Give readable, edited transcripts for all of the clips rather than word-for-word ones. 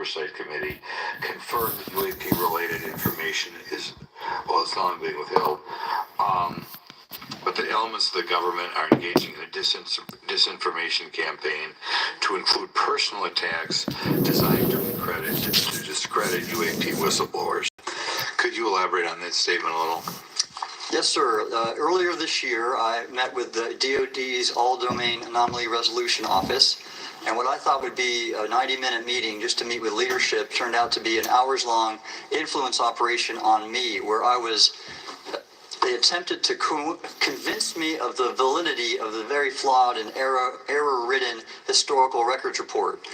Oversight Committee confirmed that UAP-related information is, well, it's not being withheld, but the elements of the government are engaging in a disinformation campaign to include personal attacks designed to discredit UAP whistleblowers. Could you elaborate on that statement a little? Yes, sir. Earlier this year, I met with the DoD's All-Domain Anomaly Resolution Office, and what I thought would be a 90-minute meeting just to meet with leadership turned out to be an hours-long influence operation on me, where they attempted to convince me of the validity of the very flawed and error-ridden historical records report.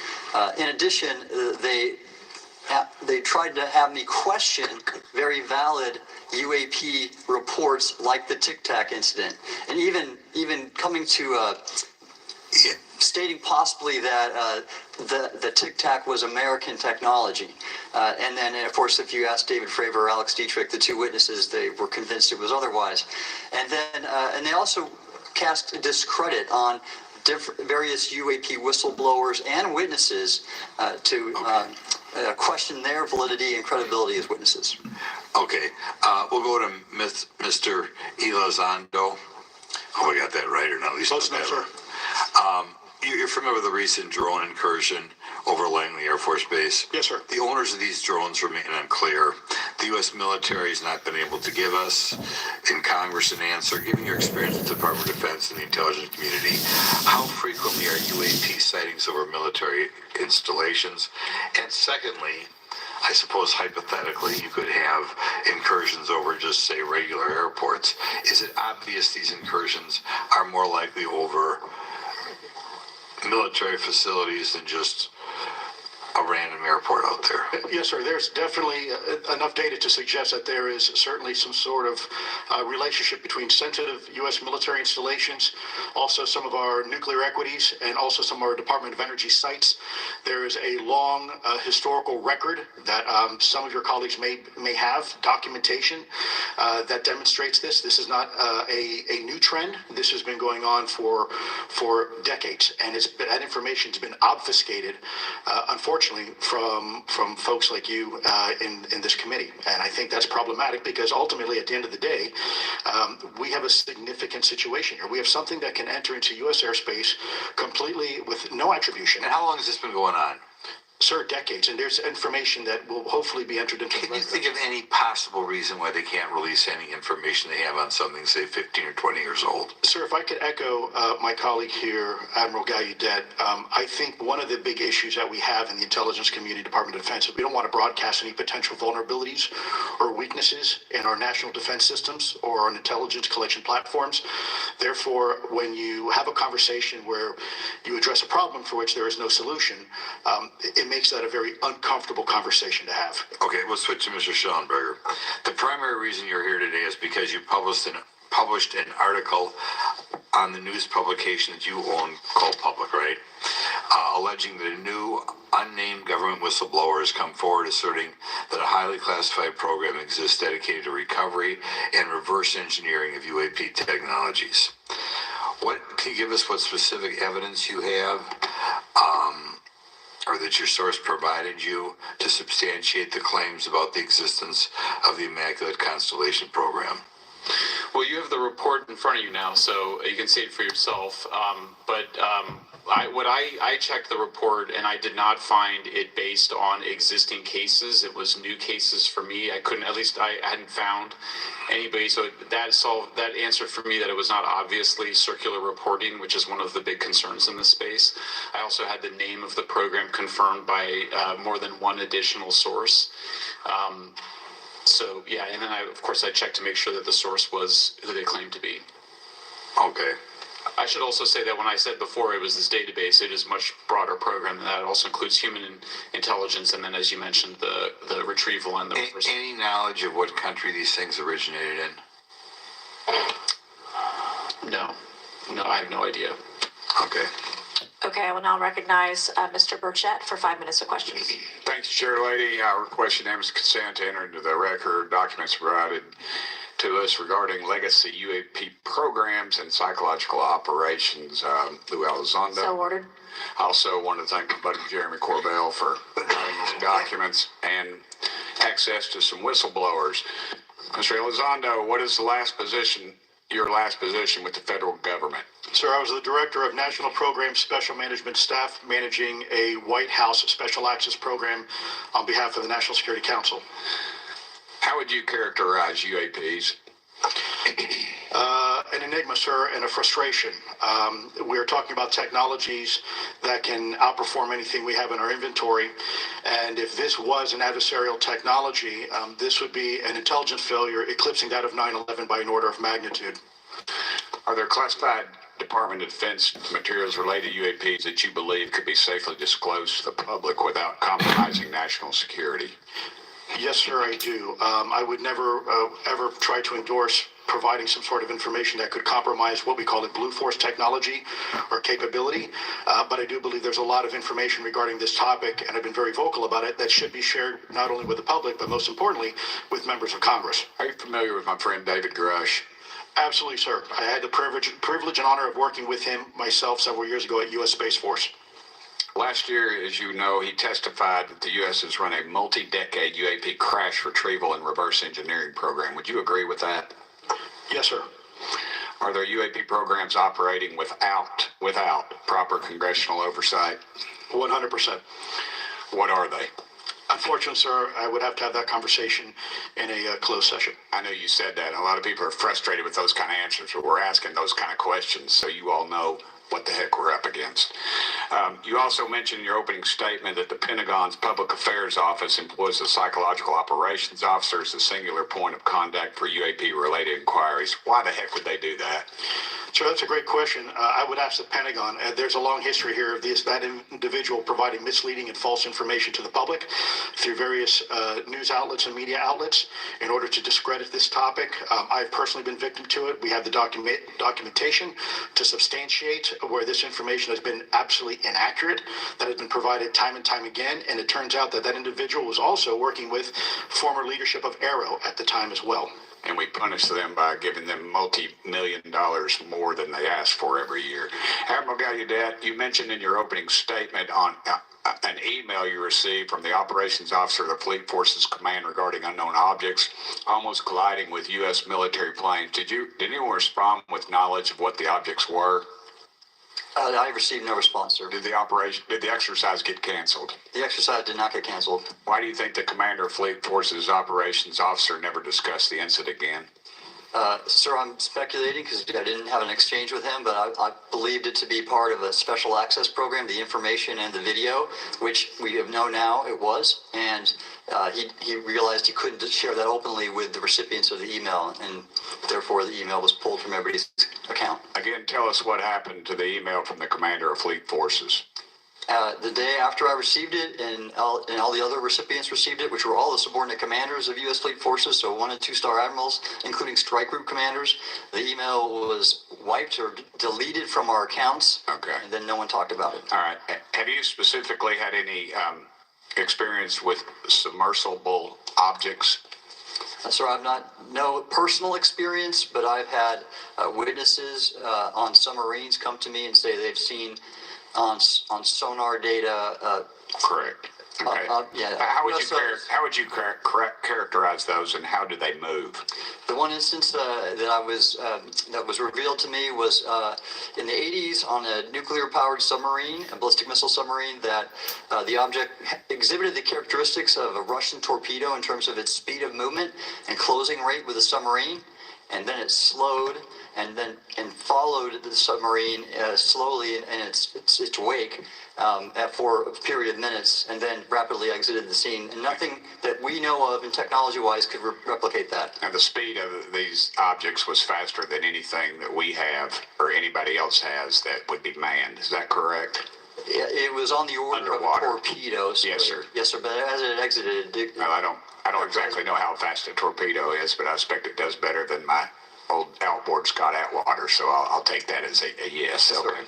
In addition, they tried to have me question very valid UAP reports like the Tic Tac incident, and even coming to stating possibly that the Tic Tac was American technology. And then, of course, if you ask David Fravor or Alex Dietrich, the two witnesses, they were convinced it was otherwise. And then, and they also cast discredit on various UAP whistleblowers and witnesses to question their validity and credibility as witnesses. Okay, we'll go to Mr. Elizondo. Oh, I got that right, or not? At least close enough, sir. You're familiar with the recent drone incursion over Langley Air Force Base? Yes, sir. The owners of these drones remain unclear. The U.S. military has not been able to give us in Congress an answer. Given your experience with the Department of Defense and the intelligence community, how frequently are UAP sightings over military installations? And secondly, I suppose hypothetically you could have incursions over just, say, regular airports. Is it obvious these incursions are more likely over military facilities than just a random airport out there? Yes, sir. There's definitely enough data to suggest that there is certainly some sort of relationship between sensitive U.S. military installations, also some of our nuclear equities, and also some of our Department of Energy sites. There is a long historical record that some of your colleagues may have, documentation that demonstrates this. This is not a new trend. This has been going on for decades, and that information has been obfuscated, unfortunately, from folks like you in this committee. And I think that's problematic because ultimately, at the end of the day, we have a significant situation here. We have something that can enter into U.S. airspace completely with no attribution. And how long has this been going on? Sir, decades, and there's information that will hopefully be entered into. Can you think of any possible reason why they can't release any information they have on something, say, 15 or 20 years old? Sir, if I could echo my colleague here, Admiral Gallaudet, I think one of the big issues that we have in the intelligence community, Department of Defense, is we don't want to broadcast any potential vulnerabilities or weaknesses in our national defense systems or our intelligence collection platforms. Therefore, when you have a conversation where you address a problem for which there is no solution, it makes that a very uncomfortable conversation to have. Okay, we'll switch to Mr. Schellenberger. The primary reason you're here today is because you published an article on the news publication that you own called Public, right? Alleging that a new unnamed government whistleblower has come forward asserting that a highly classified program exists dedicated to recovery and reverse engineering of UAP technologies. Can you give us what specific evidence you have? Or that your source provided you to substantiate the claims about the existence of the Immaculate Constellation program? Well, you have the report in front of you now, so you can see it for yourself. I checked the report, and I did not find it based on existing cases. It was new cases for me. I hadn't found anybody. So that answered for me that it was not obviously circular reporting, which is one of the big concerns in this space. I also had the name of the program confirmed by more than one additional source. So yeah, and then of course I checked to make sure that the source was who they claimed to be. Okay. I should also say that when I said before it was this database, it is a much broader program than that. It also includes human intelligence, and then, as you mentioned, the retrieval and the reversal. Any knowledge of what country these things originated in? No, I have no idea. Okay. Okay, I will now recognize Mr. Burchett for 5 minutes of questions. Thanks, Chair Lady. Our question name is consent to enter into the record documents provided to us regarding legacy UAP programs and psychological operations. Lou Elizondo. So ordered. I also want to thank my buddy Jeremy Corbell for providing these documents and access to some whistleblowers. Mr. Elizondo, what is your last position with the federal government? Sir, I was the Director of National Program Special Management Staff, managing a White House Special Access Program on behalf of the National Security Council. How would you characterize UAPs? An enigma, sir, and a frustration. We are talking about technologies that can outperform anything we have in our inventory. And if this was an adversarial technology, this would be an intelligence failure eclipsing that of 9/11 by an order of magnitude. Are there classified Department of Defense materials related to UAPs that you believe could be safely disclosed to the public without compromising national security? Yes, sir, I do. I would never, ever try to endorse providing some sort of information that could compromise what we call it blue force technology or capability. But I do believe there's a lot of information regarding this topic, and I've been very vocal about it, that should be shared not only with the public, but most importantly, with members of Congress. Are you familiar with my friend David Grush? Absolutely, sir. I had the privilege and honor of working with him myself several years ago at U.S. Space Force. Last year, as you know, he testified that the U.S. has run a multi-decade UAP crash retrieval and reverse engineering program. Would you agree with that? Yes, sir. Are there UAP programs operating without proper congressional oversight? 100%. What are they? Unfortunately, sir, I would have to have that conversation in a closed session. I know you said that. A lot of people are frustrated with those kind of answers, but we're asking those kind of questions so you all know what the heck we're up against. You also mentioned in your opening statement that the Pentagon's Public Affairs Office employs a psychological operations officer as the singular point of contact for UAP-related inquiries. Why the heck would they do that? Sure, that's a great question. I would ask the Pentagon. There's a long history here of that individual providing misleading and false information to the public through various news outlets and media outlets in order to discredit this topic. I've personally been victim to it. We have the documentation to substantiate where this information has been absolutely inaccurate, that has been provided time and time again. And it turns out that that individual was also working with former leadership of Aero at the time as well. And we punish them by giving them multi-million dollars more than they ask for every year. Admiral Gallaudet, you mentioned in your opening statement on an email you received from the operations officer of the Fleet Forces Command regarding unknown objects almost colliding with U.S. military planes. Did anyone respond with knowledge of what the objects were? I received no response, sir. Did the exercise get canceled? The exercise did not get canceled. Why do you think the commander of Fleet Forces operations officer never discussed the incident again? Sir, I'm speculating because I didn't have an exchange with him, but I believed it to be part of a special access program, the information and the video, which we have known now it was, and he realized he couldn't share that openly with the recipients of the email, and therefore the email was pulled from everybody's account. Again, tell us what happened to the email from the commander of Fleet Forces. The day after I received it, and all the other recipients received it, which were all the subordinate commanders of U.S. Fleet Forces, so 1- and 2-star admirals, including strike group commanders, the email was wiped or deleted from our accounts. Okay. And then no one talked about it. All right. Have you specifically had any experience with submersible objects? Sir, I've no personal experience, but I've had witnesses on submarines come to me and say they've seen on sonar data. Correct. Okay. Yeah. How would you characterize those, and how do they move? The one instance that was revealed to me was in the 80s on a nuclear-powered submarine, a ballistic missile submarine, that the object exhibited the characteristics of a Russian torpedo in terms of its speed of movement and closing rate with the submarine, and then it slowed and followed the submarine slowly in its wake for a period of minutes, and then rapidly exited the scene. And nothing that we know of, and technology-wise, could replicate that. And the speed of these objects was faster than anything that we have or anybody else has that would be manned. Is that correct? Yeah, it was on the order Underwater. of a torpedo. So Yes, sir. Yes, sir. But as it exited, Well, I don't exactly know how fast a torpedo is, but I expect it does better than my old outboard Scott Atwater, so I'll take that as a yes. Okay.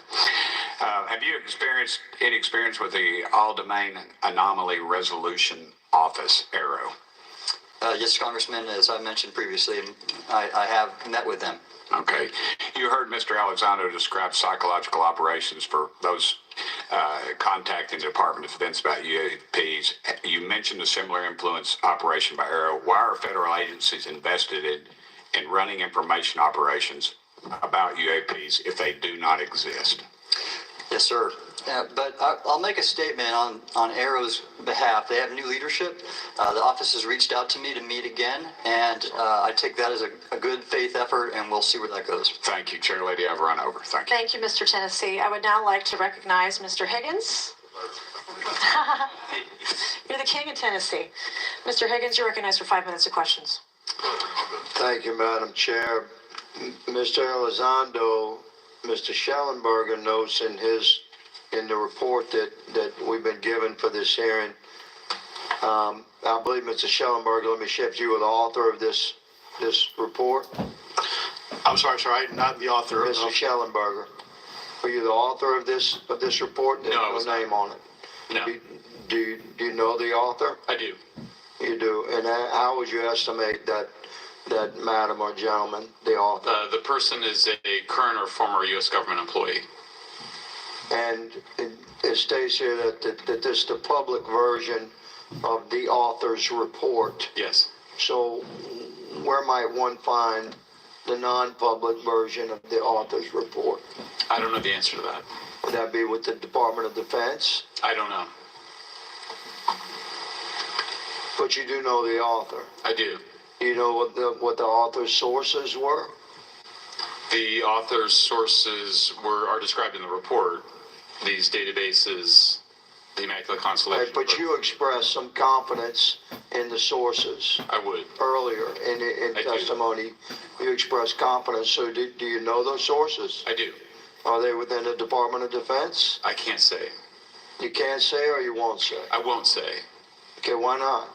Have you experienced any experience with the All Domain Anomaly Resolution Office, ARROW? Yes, Congressman, as I mentioned previously, I have met with them. Okay. You heard Mr. Elizondo describe psychological operations for those contacting the Department of Defense about UAPs. You mentioned a similar influence operation by Aero. Why are federal agencies invested in running information operations about UAPs if they do not exist? Yes, sir. But I'll make a statement on Aero's behalf. They have new leadership. The office has reached out to me to meet again, and I take that as a good faith effort, and we'll see where that goes. Thank you, Chair Lady. I've run over. Thank you. Thank you, Mr. Tennessee. I would now like to recognize Mr. Higgins. You're the king of Tennessee. Mr. Higgins, you're recognized for 5 minutes of questions. Thank you, Madam Chair. Mr. Elizondo, Mr. Schellenberger notes in the report that we've been given for this hearing. I believe, Mr. Schellenberger, let me shift you, the author of this report. I'm sorry, sir, I'm not the author of. Mr. Schellenberger, are you the author of this report? No, I was not. Name on it. No, Do you know the author? I do. You do. And how would you estimate that madam or gentleman, the author? The person is a current or former U.S. government employee. And it states here that this is the public version of the author's report. Yes. So where might one find the non-public version of the author's report? I don't know the answer to that. Would that be with the Department of Defense? I don't know. But you do know the author. I do. You know what the author's sources were? The author's sources are described in the report. These databases, the Immaculate Constellation. Right, but you expressed some confidence in the sources. I would. Earlier in testimony, you expressed confidence. So do you know those sources? I do. Are they within the Department of Defense? I can't say. You can't say or you won't say? I won't say. Okay, why not?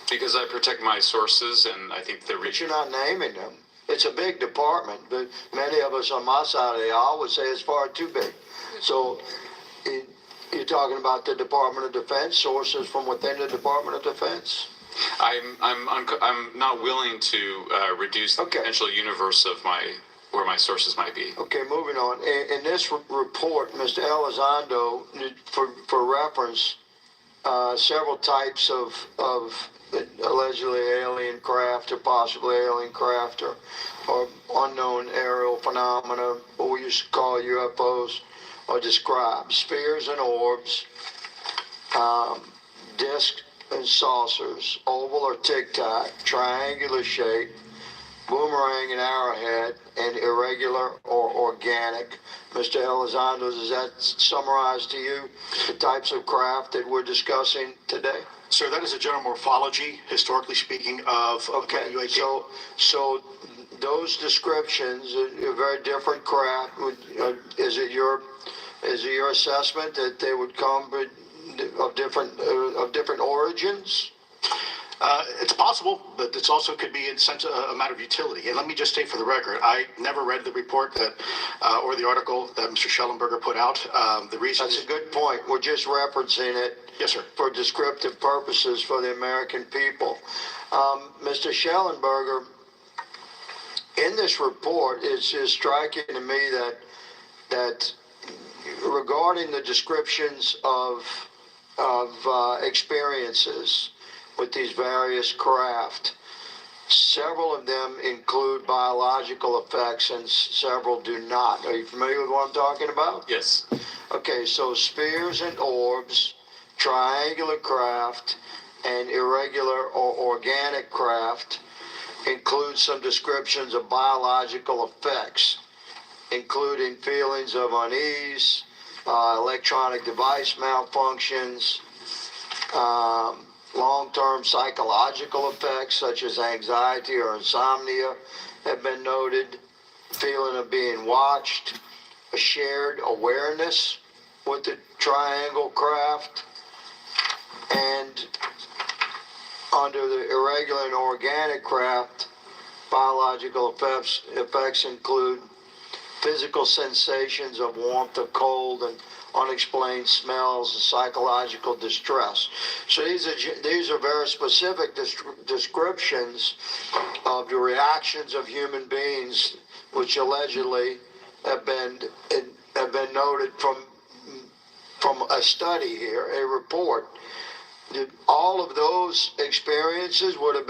Because I protect my sources, and I think they're But rich. you're not naming them. It's a big department, but many of us on my side of the aisle would say it's far too big. So you're talking about the Department of Defense, sources from within the Department of Defense? I'm not willing to reduce the potential universe of where my sources might be. Okay, moving on. In this report, Mr. Elizondo, for reference, several types of allegedly alien craft or possibly alien craft or unknown aerial phenomena, what we used to call UFOs, are described. Spheres and orbs, discs and saucers, oval or tic-tac, triangular shape, boomerang and arrowhead, and irregular or organic. Mr. Elizondo, does that summarize to you the types of craft that we're discussing today? Sir, that is a general morphology, historically speaking, of Okay, UAP. so those descriptions are very different craft. Is it your assessment that they would come of different origins? It's possible, but it's also could be in a sense a matter of utility. And let me just state for the record, I never read the report that or the article that Mr. Schellenberger put out. The reason That's a good point. We're just referencing it. Yes, sir. For descriptive purposes for the American people. Mr. Schellenberger, in this report, it's just striking to me that regarding the descriptions of experiences with these various craft, several of them include biological effects and several do not. Are you familiar with what I'm talking about? Yes. Okay, so spheres and orbs, triangular craft, and irregular or organic craft include some descriptions of biological effects, including feelings of unease, electronic device malfunctions, long-term psychological effects such as anxiety or insomnia have been noted, feeling of being watched, a shared awareness with the triangle craft, and under the irregular and organic craft, biological effects include physical sensations of warmth or cold and unexplained smells, and psychological distress. So these are very specific descriptions of the reactions of human beings, which allegedly have been noted from a study here, a report. All of those experiences would have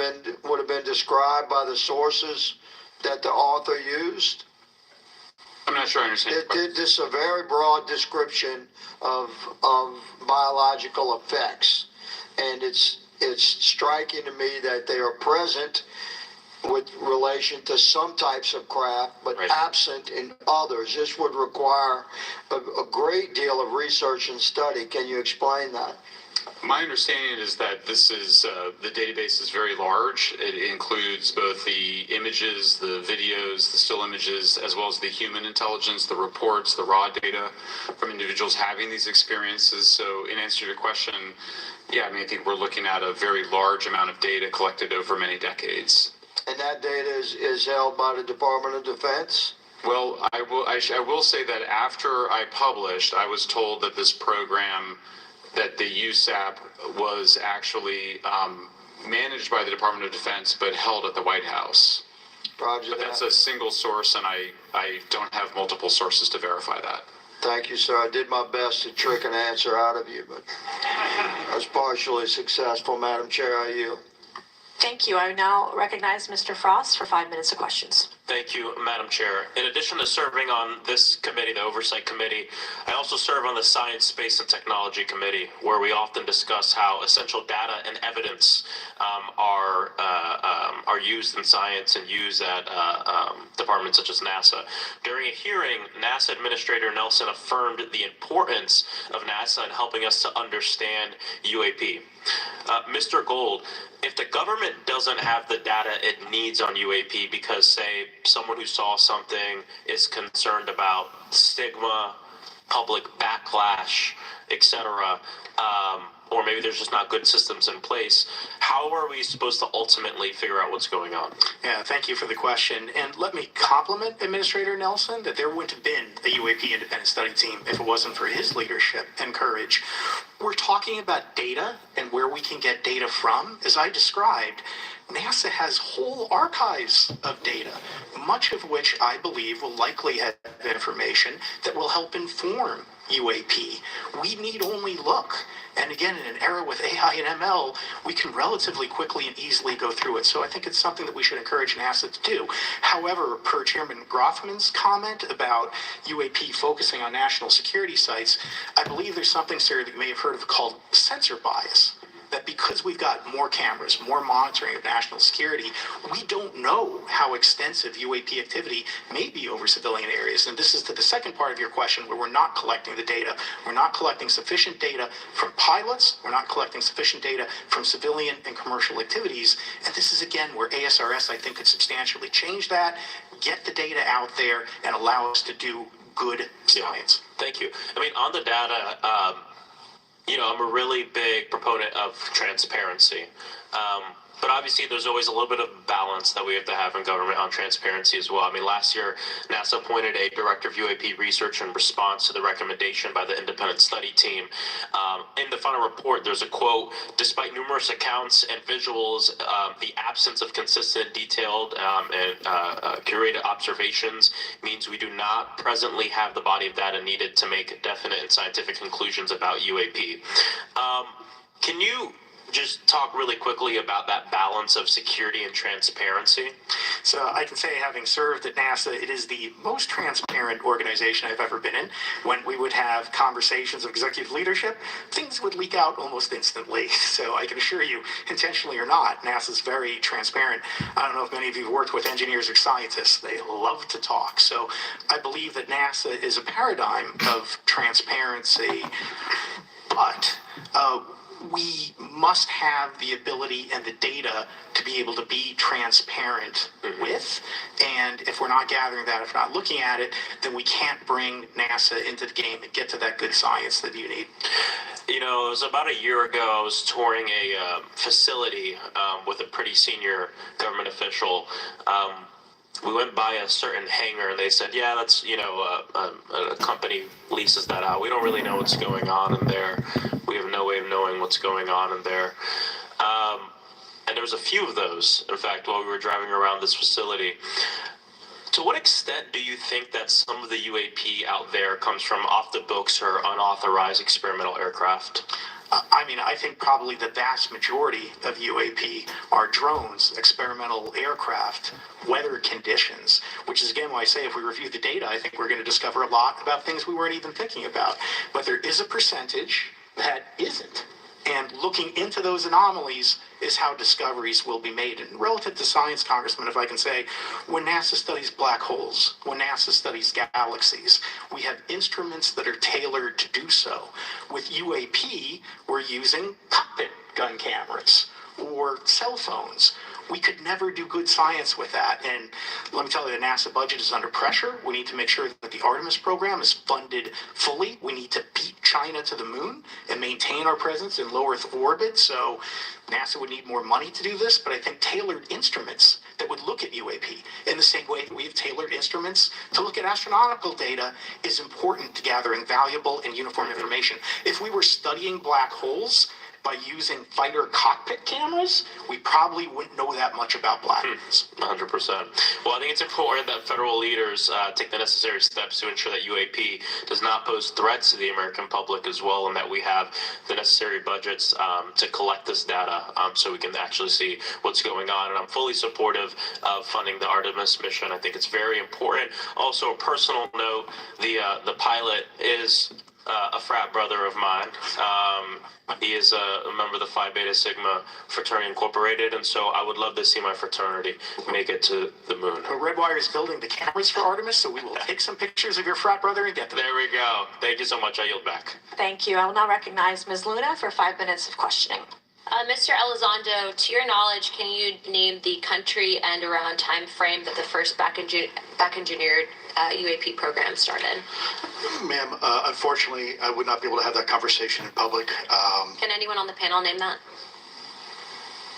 been described by the sources that the author used. I'm not sure I understand. This is a very broad description of biological effects, and it's striking to me that they are present with relation to some types of craft, but right. absent in others. This would require a great deal of research and study. Can you explain that? My understanding is that this is the database is very large. It includes both the images, the videos, the still images, as well as the human intelligence, the reports, the raw data from individuals having these experiences. So in answer to your question, yeah, I mean, I think we're looking at a very large amount of data collected over many decades. And that data is held by the Department of Defense? Well, I will say that after I published, I was told that this program, that the USAP was actually managed by the Department of Defense, but held at the White House. Roger But that. that's a single source, and I don't have multiple sources to verify that. Thank you, sir. I did my best to trick an answer out of you, but I was partially successful. Madam Chair, I yield. Thank you. I now recognize Mr. Frost for 5 minutes of questions. Thank you, Madam Chair. In addition to serving on this committee, the Oversight Committee, I also serve on the Science, Space, and Technology Committee, where we often discuss how essential data and evidence are used in science and used at departments such as NASA. During a hearing, NASA Administrator Nelson affirmed the importance of NASA in helping us to understand UAP. Mr. Gold, if the government doesn't have the data it needs on UAP because, say, someone who saw something is concerned about stigma, public backlash, etc., or maybe there's just not good systems in place, how are we supposed to ultimately figure out what's going on? Yeah, thank you for the question. And let me compliment Administrator Nelson that there wouldn't have been a UAP independent study team if it wasn't for his leadership and courage. We're talking about data and where we can get data from. As I described, NASA has whole archives of data, much of which I believe will likely have information that will help inform UAP. We need only look. And again, in an era with AI and ML, we can relatively quickly and easily go through it. So I think it's something that we should encourage NASA to do. However, per Chairman Groffman's comment about UAP focusing on national security sites, I believe there's something, sir, that you may have heard of called sensor bias. That because we've got more cameras, more monitoring of national security, we don't know how extensive UAP activity may be over civilian areas. And this is to the second part of your question, where we're not collecting the data. We're not collecting sufficient data from pilots. We're not collecting sufficient data from civilian and commercial activities. And this is, again, where ASRS, I think, could substantially change that, get the data out there, and allow us to do good science. Thank you. I mean, on the data, I'm a really big proponent of transparency. But obviously, there's always a little bit of balance that we have to have in government on transparency as well. I mean, last year, NASA appointed a director of UAP research in response to the recommendation by the independent study team. In the final report, there's a quote, "Despite numerous accounts and visuals, the absence of consistent, detailed, and curated observations means we do not presently have the body of data needed to make definite and scientific conclusions about UAP." Can you just talk really quickly about that balance of security and transparency? So I can say, having served at NASA, it is the most transparent organization I've ever been in. When we would have conversations of executive leadership, things would leak out almost instantly. So I can assure you, intentionally or not, NASA's very transparent. I don't know if many of you have worked with engineers or scientists. They love to talk. So I believe that NASA is a paradigm of transparency, but we must have the ability and the data to be able to be transparent with. And if we're not gathering that, if we're not looking at it, then we can't bring NASA into the game and get to that good science that you need. It was about a year ago, I was touring a facility with a pretty senior government official. we went by a certain hangar and they said, yeah, that's, a company leases that out. We don't really know what's going on in there. We have no way of knowing what's going on in there. And there was a few of those, in fact, while we were driving around this facility. To what extent do you think that some of the UAP out there comes from off the books or unauthorized experimental aircraft? I think probably the vast majority of UAP are drones, experimental aircraft, weather conditions, which is again why I say if we review the data, I think we're going to discover a lot about things we weren't even thinking about. But there is a percentage that isn't. And looking into those anomalies is how discoveries will be made. And relative to science, Congressman, if I can say, when NASA studies black holes, when NASA studies galaxies, we have instruments that are tailored to do so. With UAP, we're using cockpit gun cameras or cell phones. We could never do good science with that. And let me tell you, the NASA budget is under pressure. We need to make sure that the Artemis program is funded fully. We need to beat China to the moon and maintain our presence in low Earth orbit. So NASA would need more money to do this, but I think tailored instruments that would look at UAP in the same way that we have tailored instruments to look at astronomical data is important to gathering valuable and uniform information. If we were studying black holes by using fighter cockpit cameras, we probably wouldn't know that much about black holes. 100%. Well, I think it's important that federal leaders take the necessary steps to ensure that UAP does not pose threats to the American public as well, and that we have the necessary budgets to collect this data so we can actually see what's going on. And I'm fully supportive of funding the Artemis mission. I think it's very important. Also, a personal note, the pilot is a frat brother of mine. He is a member of the Phi Beta Sigma Fraternity Incorporated, and so I would love to see my fraternity make it to the moon. But Redwire is building the cameras for Artemis, so we will take some pictures of your frat brother and get them. There we go. Thank you so much. I yield back. Thank you. I will now recognize Ms. Luna for 5 minutes of questioning. Mr. Elizondo, to your knowledge, can you name the country and around time frame that the first back engineered UAP program started? Ma'am, unfortunately, I would not be able to have that conversation in public. Can anyone on the panel name that?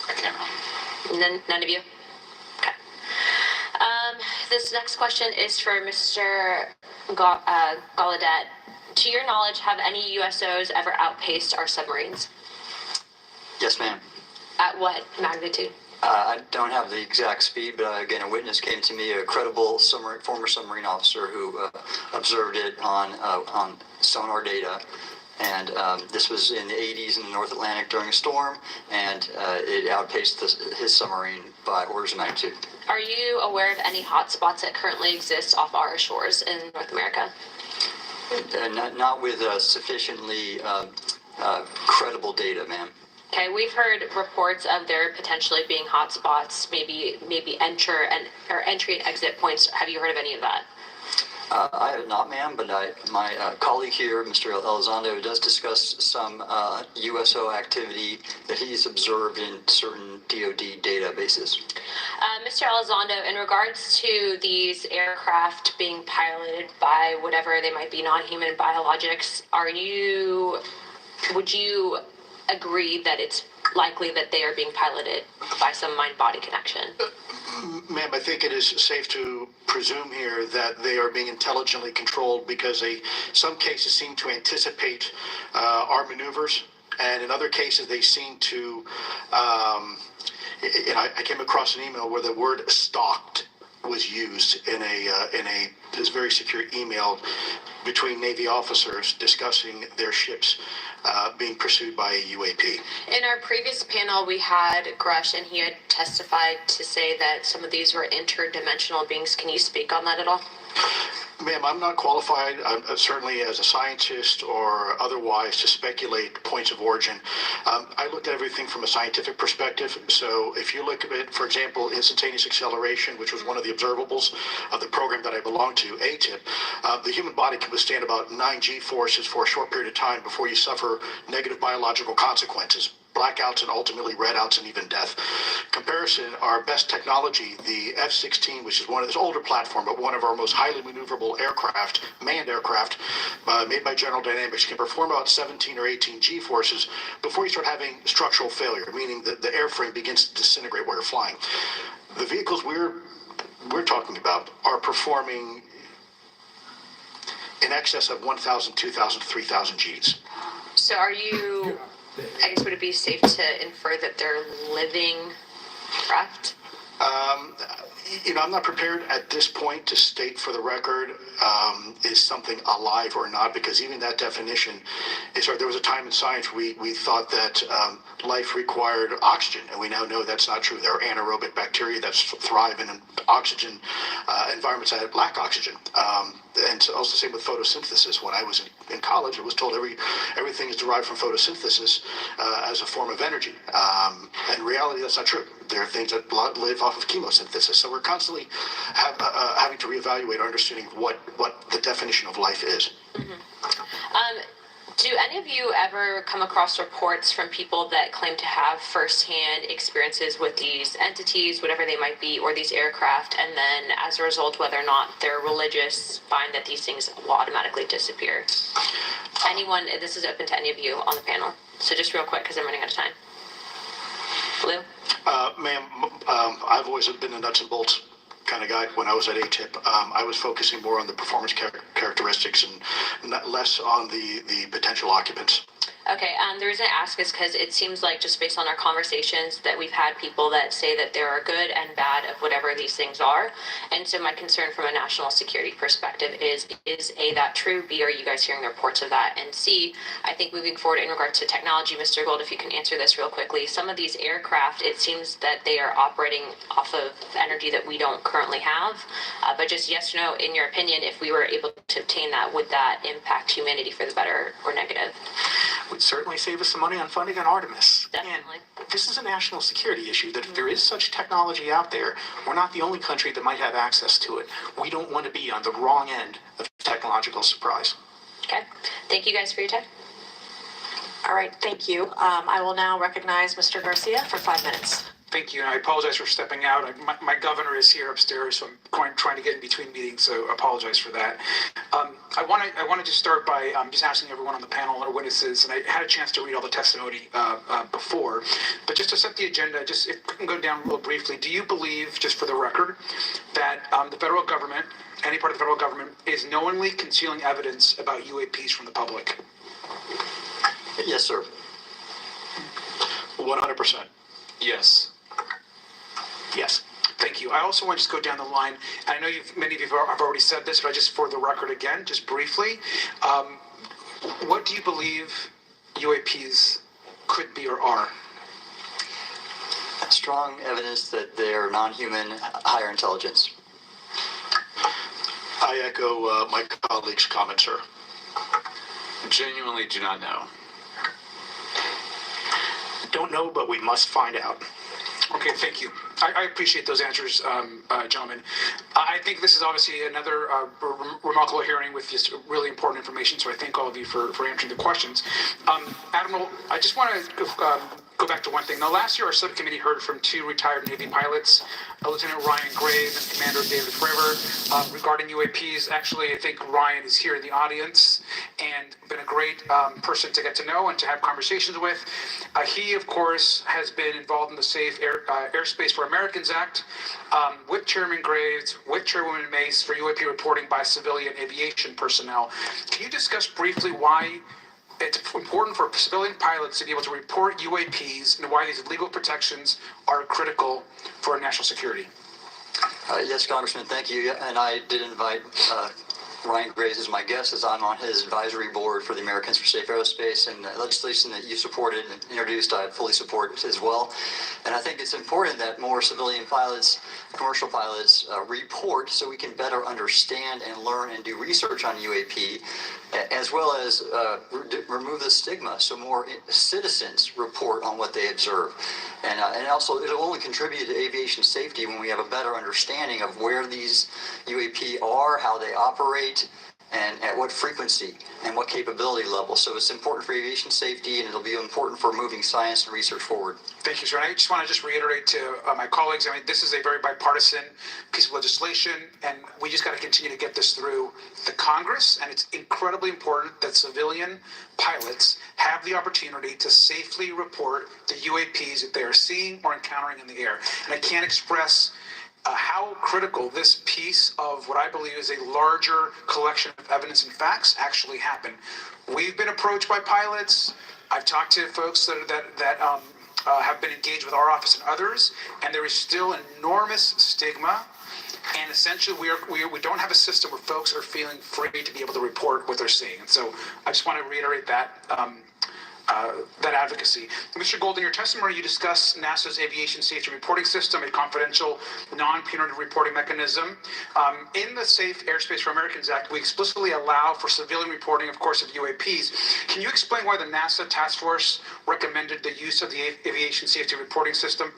I can't. None of you? Okay. This next question is for Mr. Gallaudet. To your knowledge, have any USOs ever outpaced our submarines? Yes, ma'am. At what magnitude? I don't have the exact speed, but again, a witness came to me, a credible former submarine officer who observed it on sonar data. And this was in the 80s in the North Atlantic during a storm, and it outpaced his submarine by orders of magnitude. Are you aware of any hotspots that currently exist off our shores in North America? Not with sufficiently credible data, ma'am. Okay, we've heard reports of there potentially being hotspots, maybe entry and exit points. Have you heard of any of that? I have not, ma'am, but my colleague here, Mr. Elizondo, does discuss some USO activity that he's observed in certain DoD databases. Mr. Elizondo, in regards to these aircraft being piloted by whatever they might be, non-human biologics, would you agree that it's likely that they are being piloted by some mind-body connection? Ma'am, I think it is safe to presume here that they are being intelligently controlled because some cases seem to anticipate our maneuvers, and in other cases they seem to, I came across an email where the word stalked was used in this very secure email between Navy officers discussing their ships being pursued by a UAP. In our previous panel, we had Grush, and he had testified to say that some of these were interdimensional beings. Can you speak on that at all? Ma'am, I'm not qualified, certainly as a scientist or otherwise, to speculate points of origin. I looked at everything from a scientific perspective. So if you look at it, for example, instantaneous acceleration, which was one of the observables of the program that I belong to, ATIP, the human body can withstand about 9 G-forces for a short period of time before you suffer negative biological consequences. Blackouts and ultimately redouts and even death. Comparison, our best technology, the F-16, which is one of this older platform, but one of our most highly maneuverable aircraft, manned aircraft, made by General Dynamics, can perform about 17 or 18 G-forces before you start having structural failure, meaning that the airframe begins to disintegrate while you're flying. The vehicles we're we're talking about are performing in excess of 1,000, 2,000, 3,000 Gs. So are you, I guess, would it be safe to infer that they're living craft? I'm not prepared at this point to state for the record is something alive or not, because even that definition is, there was a time in science we thought that life required oxygen, and we now know that's not true. There are anaerobic bacteria that thrive in oxygen environments that lack oxygen. And so also same with photosynthesis. When I was in college, I was told everything is derived from photosynthesis as a form of energy. In reality, that's not true. There are things that live off of chemosynthesis. So we're constantly having to reevaluate our understanding of what the definition of life is. Do any of you ever come across reports from people that claim to have firsthand experiences with these entities, whatever they might be, or these aircraft, and then as a result, whether or not they're religious, find that these things will automatically disappear? Anyone, this is open to any of you on the panel. So just real quick, because I'm running out of time. Blue? Ma'am, I've always been a nuts and bolts kind of guy. When I was at ATIP, I was focusing more on the performance characteristics and less on the potential occupants. Okay, the reason I ask is because it seems like, just based on our conversations, that we've had people that say that there are good and bad of whatever these things are. And so my concern from a national security perspective is A, that true? B, are you guys hearing the reports of that? And C, I think moving forward in regards to technology, Mr. Gold, if you can answer this real quickly, some of these aircraft, it seems that they are operating off of energy that we don't currently have. But just yes or no, in your opinion, if we were able to obtain that, would that impact humanity for the better or negative? Would certainly save us some money on funding on Artemis. Definitely. And this is a national security issue, that if there is such technology out there, we're not the only country that might have access to it. We don't want to be on the wrong end of technological surprise. Okay. Thank you guys for your time. All right, thank you. I will now recognize Mr. Garcia for 5 minutes. Thank you, and I apologize for stepping out. My governor is here upstairs, so I'm trying to get in between meetings, so I apologize for that. I want to just start by just asking everyone on the panel or witnesses, and I had a chance to read all the testimony before, but just to set the agenda, just if we can go down real briefly, do you believe, just for the record, that the federal government, any part of the federal government, is knowingly concealing evidence about UAPs from the public? Yes, sir. 100%. Yes. Yes. Thank you. I also want to just go down the line. I know many of you have already said this, but just for the record again, just briefly, what do you believe UAPs could be or are? Strong evidence that they are non-human, higher intelligence. I echo my colleague's comment, sir. Genuinely do not know. Don't know, but we must find out. Okay, thank you. I appreciate those answers, gentlemen. I think this is obviously another remarkable hearing with just really important information, so I thank all of you for answering the questions. Admiral, I just want to go back to one thing. Now, last year, our subcommittee heard from 2 retired Navy pilots, Lieutenant Ryan Graves and Commander David Fravor, regarding UAPs. Actually, I think Ryan is here in the audience and been a great person to get to know and to have conversations with. He, of course, has been involved in the Safe Airspace for Americans Act with Chairman Graves, with Chairwoman Mace for UAP reporting by civilian aviation personnel. Can you discuss briefly why it's important for civilian pilots to be able to report UAPs and why these legal protections are critical for national security? Yes, Congressman, thank you. And I did invite Ryan Graves as my guest, as I'm on his advisory board for the Americans for Safe Aerospace, and legislation that you supported and introduced, I fully support as well. And I think it's important that more civilian pilots, commercial pilots, report so we can better understand and learn and do research on UAP, as well as remove the stigma so more citizens report on what they observe. And also, it'll only contribute to aviation safety when we have a better understanding of where these UAP are, how they operate, and at what frequency and what capability level. So it's important for aviation safety, and it'll be important for moving science and research forward. Thank you, sir. And I just want to reiterate to my colleagues, I mean, this is a very bipartisan piece of legislation, and we just got to continue to get this through the Congress, and it's incredibly important that civilian pilots have the opportunity to safely report the UAPs that they are seeing or encountering in the air. And I can't express how critical this piece of what I believe is a larger collection of evidence and facts actually happened. We've been approached by pilots. I've talked to folks that have been engaged with our office and others, and there is still enormous stigma. And essentially, we don't have a system where folks are feeling free to be able to report what they're seeing. And so I just want to reiterate that advocacy. Mr. Gold, in your testimony, you discuss NASA's aviation safety reporting system, a confidential, non-punitive reporting mechanism. In the Safe Airspace for Americans Act, we explicitly allow for civilian reporting, of course, of UAPs. Can you explain why the NASA task force recommended the use of the aviation safety reporting system?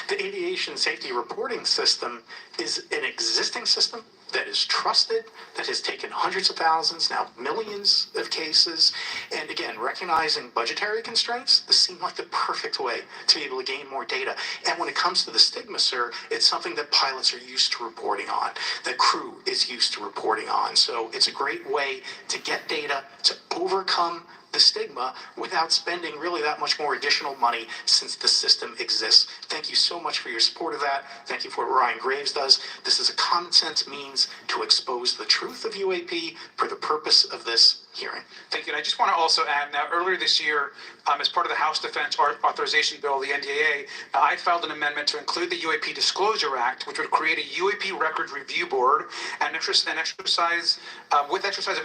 The aviation safety reporting system is an existing system that is trusted, that has taken hundreds of thousands, now millions of cases. And again, recognizing budgetary constraints, this seemed like the perfect way to be able to gain more data. And when it comes to the stigma, sir, it's something that pilots are used to reporting on, that crew is used to reporting on. So it's a great way to get data, to overcome the stigma without spending really that much more additional money since the system exists. Thank you so much for your support of that. Thank you for what Ryan Graves does. This is a common sense means to expose the truth of UAP for the purpose of this hearing. Thank you. And I just want to also add, now earlier this year, as part of the House Defense Authorization Bill, the NDAA, I filed an amendment to include the UAP Disclosure Act, which would create a UAP Records Review Board and exercise of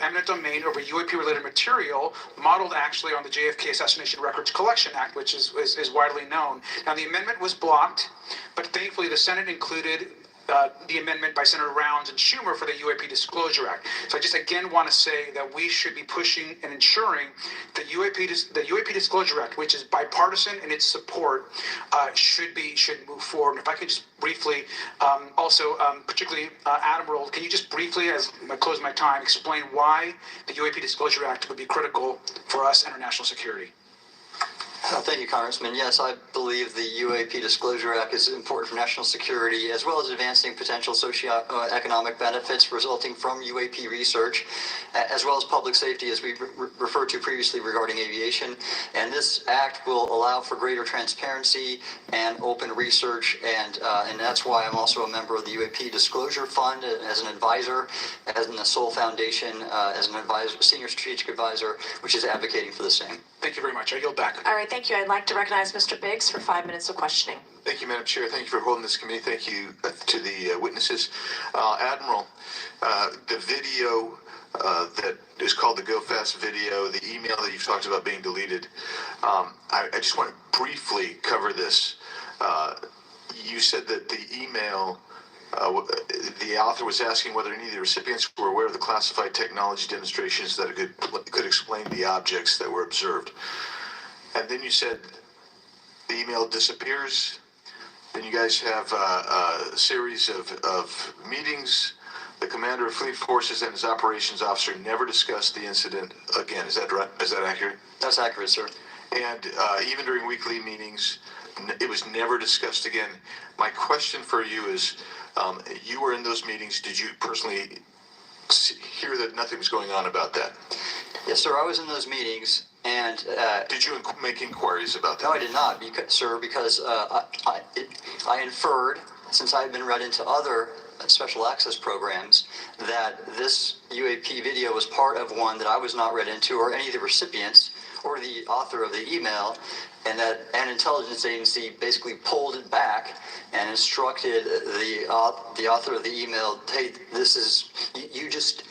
eminent domain over UAP-related material, modeled actually on the JFK Assassination Records Collection Act, which is widely known. Now, the amendment was blocked, but thankfully the Senate included the amendment by Senator Rounds and Schumer for the UAP Disclosure Act. So I just again want to say that we should be pushing and ensuring the UAP Disclosure Act, which is bipartisan in its support, should move forward. And if I could just briefly, particularly Admiral, can you just briefly, as I close my time, explain why the UAP Disclosure Act would be critical for us and our national security? Thank you, Congressman. Yes, I believe the UAP Disclosure Act is important for national security, as well as advancing potential socioeconomic benefits resulting from UAP research, as well as public safety, as we referred to previously regarding aviation. And this act will allow for greater transparency and open research, and that's why I'm also a member of the UAP Disclosure Fund as an advisor, as in the Sol Foundation as an advisor, senior strategic advisor, which is advocating for the same. Thank you very much. I yield back. All right, thank you. I'd like to recognize Mr. Biggs for 5 minutes of questioning. Thank you, Madam Chair. Thank you for holding this committee. Thank you to the witnesses. Admiral, the video that is called the Go Fast video, the email that you've talked about being deleted, I just want to briefly cover this. You said that the email, the author was asking whether any of the recipients were aware of the classified technology demonstrations that could explain the objects that were observed. And then you said the email disappears. Then you guys have a series of meetings. The commander of fleet forces and his operations officer never discussed the incident again. Is that right? Is that accurate? That's accurate, sir. And even during weekly meetings, it was never discussed again. My question for you is, you were in those meetings. Did you personally hear that nothing was going on about that? Yes, sir. I was in those meetings. And did you make inquiries about that? No, I did not, because I inferred, since I had been read into other special access programs, that this UAP video was part of one that I was not read into, or any of the recipients, or the author of the email, and that an intelligence agency basically pulled it back and instructed the author of the email, hey, this is, you just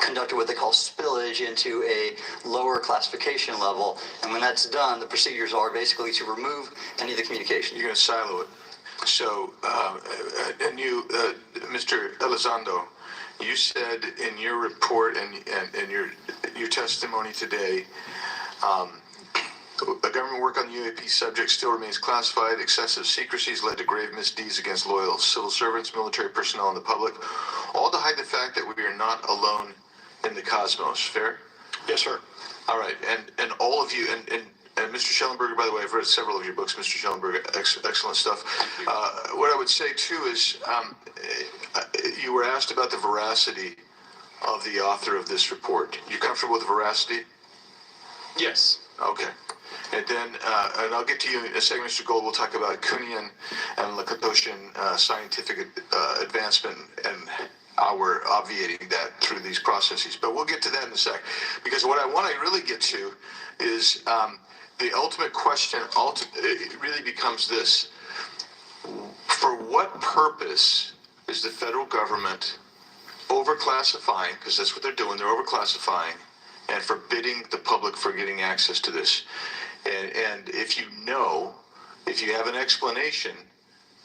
conducted what they call spillage into a lower classification level, and when that's done, the procedures are basically to remove any of the communication. You're going to silo it. So, and you, Mr. Elizondo, you said in your report and your testimony today, the government work on the UAP subject still remains classified. Excessive secrecies led to grave misdeeds against loyal civil servants, military personnel, and the public, all to hide the fact that we are not alone in the cosmos. Fair? Yes, sir. All right, and all of you, and Mr. Schellenberger, by the way, I've read several of your books, Mr. Schellenberger, excellent stuff. What I would say, too, is you were asked about the veracity of the author of this report. You comfortable with the veracity? Yes. Okay. And then, and I'll get to you in a second, Mr. Gold. We'll talk about Kuhnian and Lakatoshian scientific advancement and how we're obviating that through these processes. But we'll get to that in a sec. Because what I want to really get to is the ultimate question it really becomes this. For what purpose is the federal government overclassifying, because that's what they're doing, they're overclassifying and forbidding the public from getting access to this? And if you have an explanation,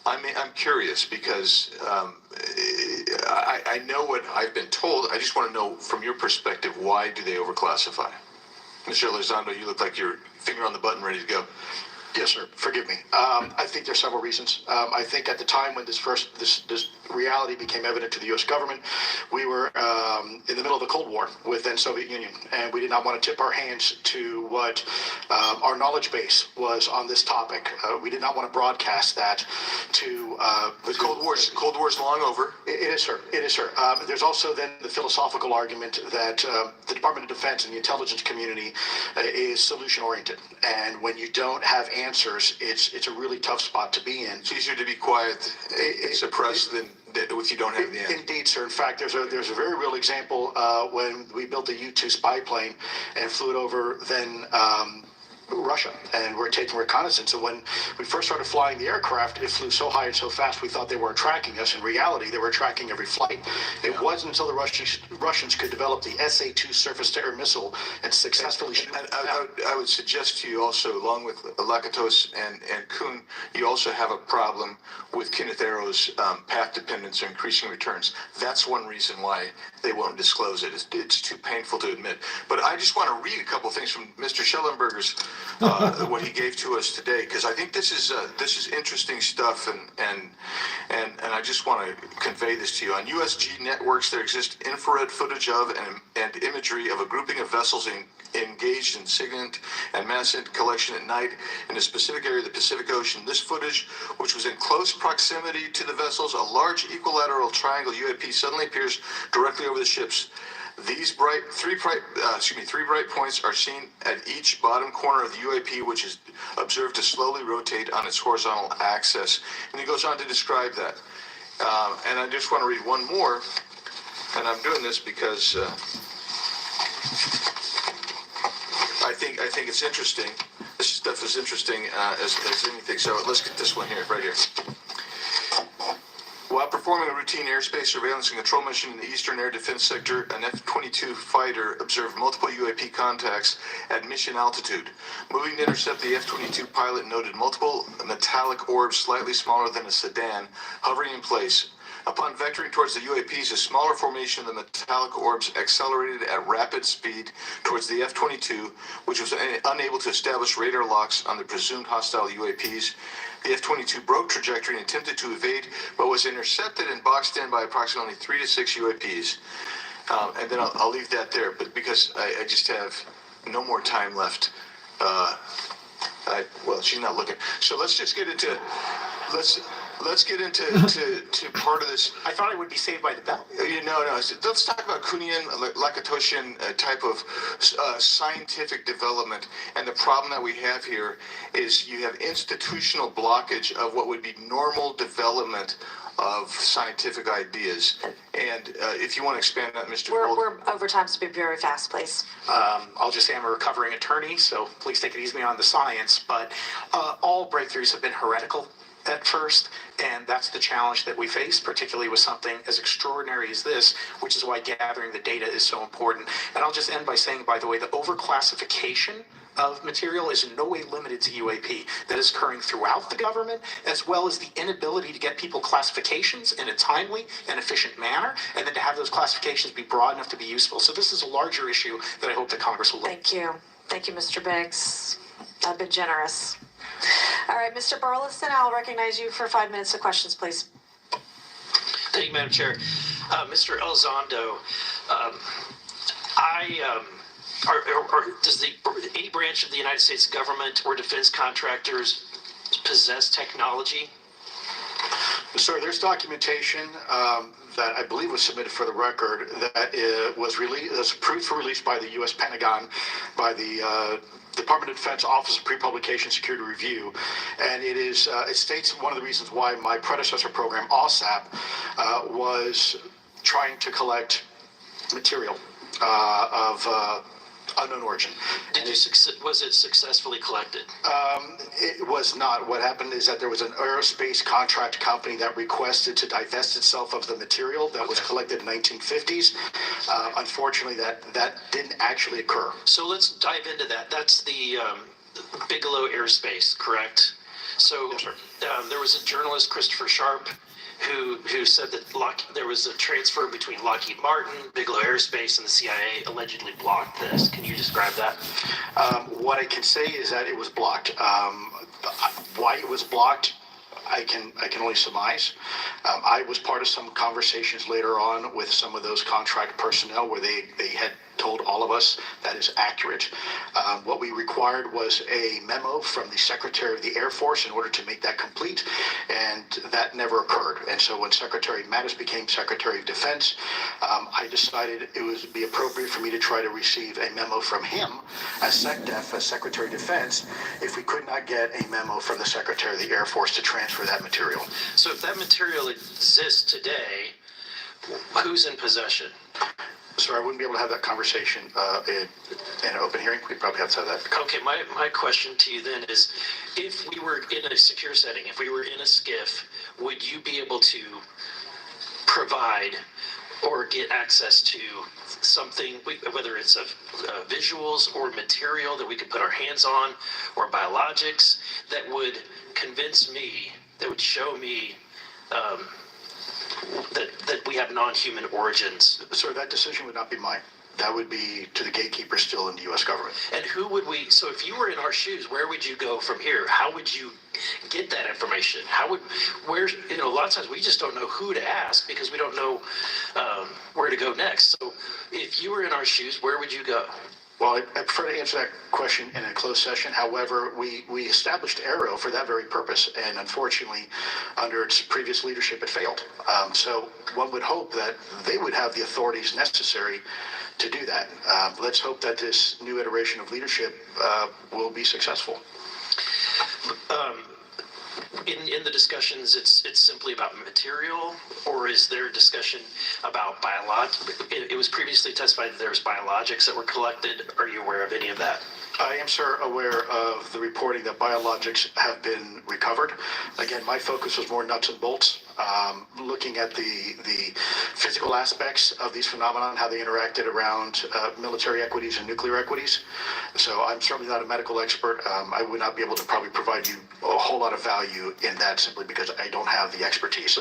I'm curious, because I know what I've been told. I just want to know from your perspective, why do they overclassify? Mr. Elizondo, you look like you're finger on the button, ready to go. Yes, sir. Forgive me. I think there's several reasons. I think at the time when this reality became evident to the U.S. government, we were in the middle of the Cold War with then Soviet Union, and we did not want to tip our hands to what our knowledge base was on this topic. We did not want to broadcast that to the Cold War's long over. It is, sir. It is, sir. There's also then the philosophical argument that the Department of Defense and the intelligence community is solution-oriented, and when you don't have answers, it's a really tough spot to be in. It's easier to be quiet, suppressed than if you don't have the answer. Indeed, sir. In fact, there's a very real example when we built the U-2 spy plane and flew it over then Russia, and we're taking reconnaissance. And when we first started flying the aircraft, it flew so high and so fast we thought they weren't tracking us. In reality, they were tracking every flight. It wasn't until the Russians could develop the SA-2 surface-to-air missile and successfully shoot it down. I would suggest to you also, along with Lakatos and Kuhn, you also have a problem with Kenneth Arrow's path dependence or increasing returns. That's one reason why they won't disclose it. It's too painful to admit. But I just want to read a couple things from Mr. Schellenberger's what he gave to us today, because I think this is interesting stuff, and I just want to convey this to you. On USG networks, there exists infrared footage of and imagery of a grouping of vessels engaged in SIGINT and massive collection at night in a specific area of the Pacific Ocean. This footage, which was in close proximity to the vessels, a large equilateral triangle UAP suddenly appears directly over the ships. These three bright points are seen at each bottom corner of the UAP, which is observed to slowly rotate on its horizontal axis. And he goes on to describe that. And I just want to read one more, and I'm doing this because I think it's interesting. This stuff is interesting as anything. So let's get this one here, right here. While performing a routine airspace surveillance and control mission in the Eastern Air Defense Sector, an F-22 fighter observed multiple UAP contacts at mission altitude. Moving to intercept the F-22 pilot noted multiple metallic orbs slightly smaller than a sedan hovering in place. Upon vectoring towards the UAPs, a smaller formation of the metallic orbs accelerated at rapid speed towards the F-22, which was unable to establish radar locks on the presumed hostile UAPs. The F-22 broke trajectory and attempted to evade, but was intercepted and boxed in by approximately 3 to 6 UAPs. And then I'll leave that there, but because I just have no more time left. Well, she's not looking. So let's just get into let's get into to part of this. I thought I would be saved by the bell. No. Let's talk about Kuhnian, Lakatoshian type of scientific development. And the problem that we have here is you have institutional blockage of what would be normal development of scientific ideas. And if you want to expand that, Mr. Gold. We're over time, so be very fast, please. I'll just say I'm a recovering attorney, so please take it easy on the science. But all breakthroughs have been heretical at first, and that's the challenge that we face, particularly with something as extraordinary as this, which is why gathering the data is so important. And I'll just end by saying, by the way, the overclassification of material is in no way limited to UAP. That is occurring throughout the government, as well as the inability to get people classifications in a timely and efficient manner, and then to have those classifications be broad enough to be useful. So this is a larger issue that I hope that Congress will look at. Thank you. Thank you, Mr. Biggs. I've been generous. All right, Mr. Burleson, I'll recognize you for 5 minutes of questions, please. Thank you, Madam Chair. Mr. Elizondo, does any branch of the United States government or defense contractors possess technology? Sir, there's documentation that I believe was submitted for the record that was approved for release by the U.S. Pentagon, by the Department of Defense Office of Pre-Publication Security Review, and it states one of the reasons why my predecessor program, OSAP, was trying to collect material of unknown origin. Was it successfully collected? It was not. What happened is that there was an aerospace contract company that requested to divest itself of the material that was collected in the 1950s. Unfortunately, that didn't actually occur. So let's dive into that. That's the Bigelow Airspace, correct? So Yes, sir. There was a journalist, Christopher Sharp, who said that there was a transfer between Lockheed Martin, Bigelow Airspace, and the CIA allegedly blocked this. Can you describe that? What I can say is that it was blocked. Why it was blocked, I can only surmise. I was part of some conversations later on with some of those contract personnel where they had told all of us that is accurate. What we required was a memo from the Secretary of the Air Force in order to make that complete, and that never occurred. And so when Secretary Mattis became Secretary of Defense, I decided it would be appropriate for me to try to receive a memo from him as SecDef, as Secretary of Defense, if we could not get a memo from the Secretary of the Air Force to transfer that material. So if that material exists today, who's in possession? Sir, I wouldn't be able to have that conversation in an open hearing. We'd probably have to have that. Okay, my question to you then is, if we were in a secure setting, if we were in a SCIF, would you be able to provide or get access to something, whether it's visuals or material that we could put our hands on, or biologics, that would convince me, that would show me that we have non-human origins? Sir, that decision would not be mine. That would be to the gatekeeper still in the U.S. government. And who would we, so if you were in our shoes, where would you go from here? How would you get that information? A lot of times we just don't know who to ask because we don't know where to go next. So if you were in our shoes, where would you go? Well, I prefer to answer that question in a closed session. However, we established Aero for that very purpose, and unfortunately, under its previous leadership, it failed. So one would hope that they would have the authorities necessary to do that. Let's hope that this new iteration of leadership will be successful. In the discussions, it's simply about material, or is there a discussion about biologics? It was previously testified that there's biologics that were collected. Are you aware of any of that? I am, sir, aware of the reporting that biologics have been recovered. Again, my focus was more nuts and bolts, looking at the physical aspects of these phenomena, how they interacted around military equities and nuclear equities. So I'm certainly not a medical expert. I would not be able to probably provide you a whole lot of value in that simply because I don't have the expertise.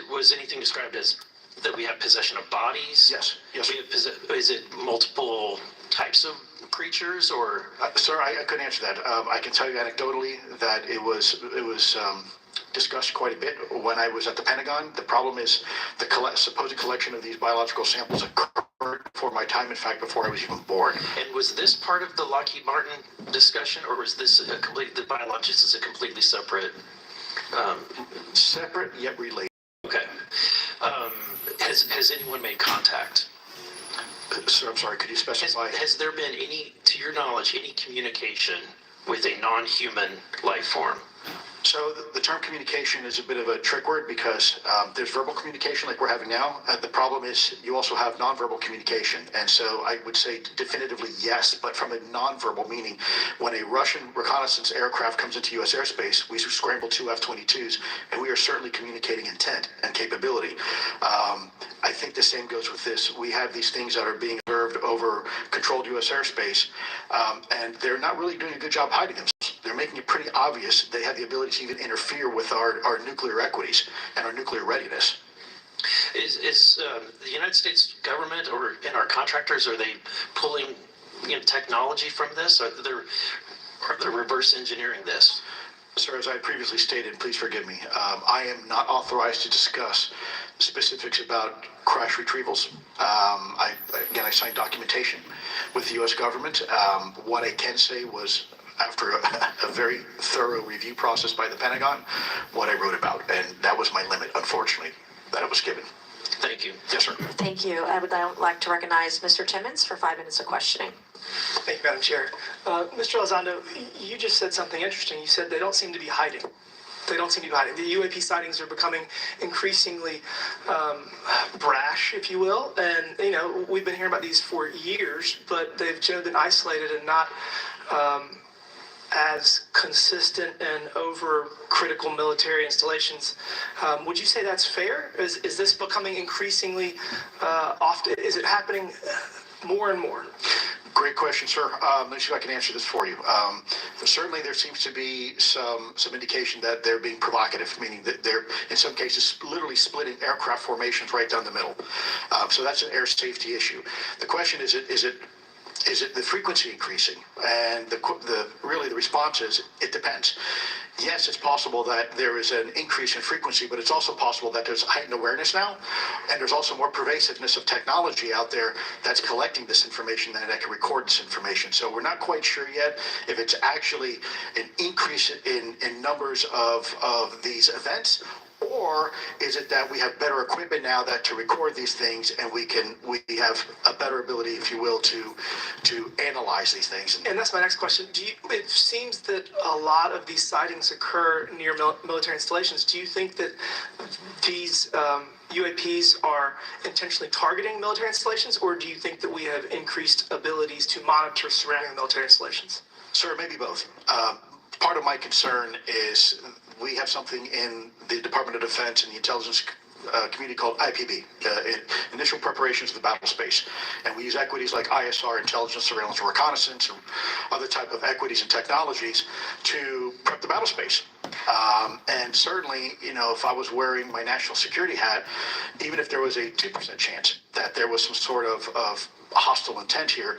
Was anything described as that we have possession of bodies? Yes. Is it multiple types of creatures, or? Sir, I couldn't answer that. I can tell you anecdotally that it was discussed quite a bit when I was at the Pentagon. The problem is the supposed collection of these biological samples occurred before my time, in fact, before I was even born. And was this part of the Lockheed Martin discussion, or was this the biologics is a completely separate? Separate yet related. Okay. Has anyone made contact? Sir, I'm sorry, could you specify? Has there been any, to your knowledge, any communication with a non-human life form? So the term communication is a bit of a trick word because there's verbal communication like we're having now. The problem is you also have nonverbal communication. And so I would say definitively yes, but from a nonverbal meaning, when a Russian reconnaissance aircraft comes into U.S. airspace, we scramble 2 F-22s, and we are certainly communicating intent and capability. I think the same goes with this. We have these things that are being observed over controlled U.S. airspace, and they're not really doing a good job hiding themselves. They're making it pretty obvious they have the ability to even interfere with our nuclear equities and our nuclear readiness. Is the United States government or in our contractors, are they pulling technology from this? Are they reverse engineering this? Sir, as I previously stated, please forgive me, I am not authorized to discuss specifics about crash retrievals. I signed documentation with the U.S. government. What I can say was, after a very thorough review process by the Pentagon, what I wrote about, and that was my limit, unfortunately, that it was given. Thank you. Yes, sir. Thank you. I would now like to recognize Mr. Timmons for 5 minutes of questioning. Thank you, Madam Chair. Mr. Elizondo, you just said something interesting. You said they don't seem to be hiding. They don't seem to be hiding. The UAP sightings are becoming increasingly brash, if you will. And, you know, we've been hearing about these for years, but they've generally been isolated and not as consistent and over critical military installations. Would you say that's fair? Is this becoming increasingly often? Is it happening more and more? Great question, sir. Let me see if I can answer this for you. Certainly, there seems to be some indication that they're being provocative, meaning that they're, in some cases, literally splitting aircraft formations right down the middle. So that's an air safety issue. The question is it the frequency increasing? And really the response is it depends. Yes, it's possible that there is an increase in frequency, but it's also possible that there's heightened awareness now, and there's also more pervasiveness of technology out there that's collecting this information and that can record this information. So we're not quite sure yet if it's actually an increase in numbers of these events, or is it that we have better equipment now that to record these things, and we have a better ability, if you will, to analyze these things. And that's my next question. It seems that a lot of these sightings occur near military installations. Do you think that these UAPs are intentionally targeting military installations, or do you think that we have increased abilities to monitor surrounding military installations? Sir, maybe both. Part of my concern is we have something in the Department of Defense and the intelligence community called IPB, Initial Preparations of the Battle Space. And we use equities like ISR, intelligence, surveillance, and reconnaissance, and other type of equities and technologies to prep the battle space. And certainly, you know, if I was wearing my national security hat, even if there was a 2% chance that there was some sort of hostile intent here,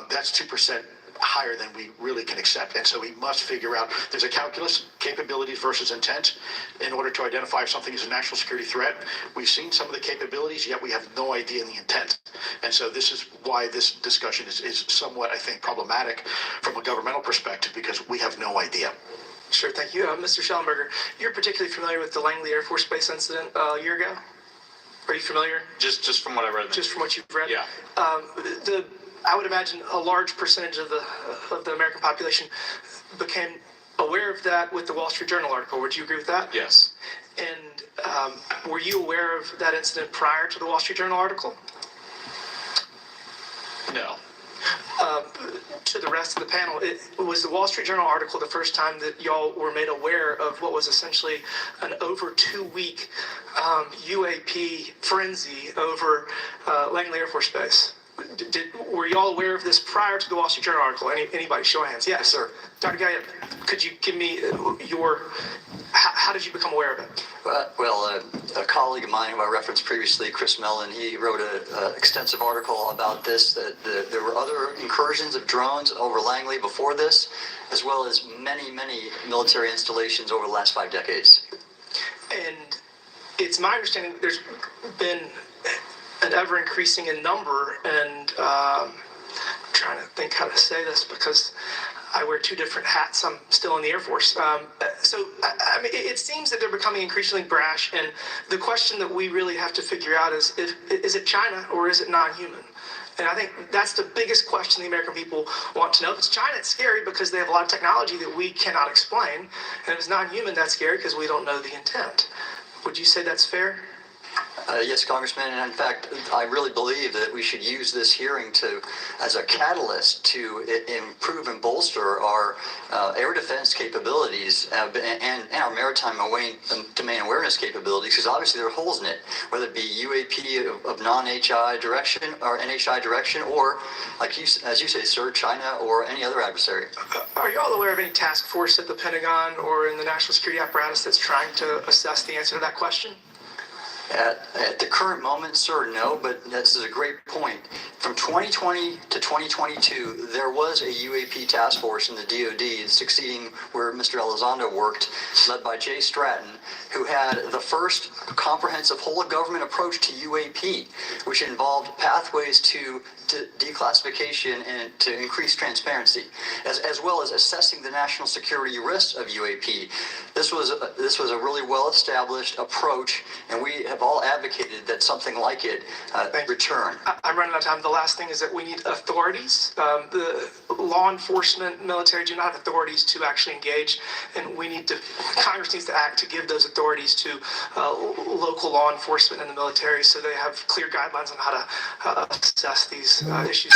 that's 2% higher than we really can accept. And so we must figure out, there's a calculus, capabilities versus intent, in order to identify if something is a national security threat. We've seen some of the capabilities, yet we have no idea in the intent. And so this is why this discussion is somewhat, I think, problematic from a governmental perspective, because we have no idea. Sure, thank you. Mr. Schellenberger, you're particularly familiar with the Langley Air Force Base incident a year ago? Are you familiar? Just from what I read. Just from what you've read? Yeah. I would imagine a large percentage of the American population became aware of that with the Wall Street Journal article. Would you agree with that? Yes. And were you aware of that incident prior to the Wall Street Journal article? No. To the rest of the panel, was the Wall Street Journal article the first time that y'all were made aware of what was essentially an over 2-week UAP frenzy over Langley Air Force Base? Were y'all aware of this prior to the Wall Street Journal article? Anybody? Show of hands. Yes, sir. Dr. Galliard, could you give me how did you become aware of it? Well, a colleague of mine who I referenced previously, Chris Mellon, he wrote an extensive article about this, that there were other incursions of drones over Langley before this, as well as many, many military installations over the last 5 decades. And it's my understanding that there's been an ever increasing in number, and I'm trying to think how to say this because I wear 2 different hats. I'm still in the Air Force. So, I mean, it seems that they're becoming increasingly brash, and the question that we really have to figure out is it China or is it non-human? And I think that's the biggest question the American people want to know. If it's China, it's scary because they have a lot of technology that we cannot explain. And if it's non-human, that's scary because we don't know the intent. Would you say that's fair? Yes, Congressman, and in fact, I really believe that we should use this hearing as a catalyst to improve and bolster our air defense capabilities and our maritime domain awareness capabilities, because obviously there are holes in it, whether it be UAP of non-HI direction or NHI direction, or, like as you say, sir, China or any other adversary. Are you all aware of any task force at the Pentagon or in the national security apparatus that's trying to assess the answer to that question? At the current moment, sir, no, but this is a great point. From 2020 to 2022, there was a UAP task force in the DoD succeeding where Mr. Elizondo worked, led by Jay Stratton, who had the first comprehensive whole-of-government approach to UAP, which involved pathways to declassification and to increase transparency, as well as assessing the national security risks of UAP. This was a really well-established approach, and we have all advocated that something like it return. I'm running out of time. The last thing is that we need authorities. The law enforcement, military do not have authorities to actually engage, and Congress needs to act to give those authorities to local law enforcement and the military so they have clear guidelines on how to assess these issues.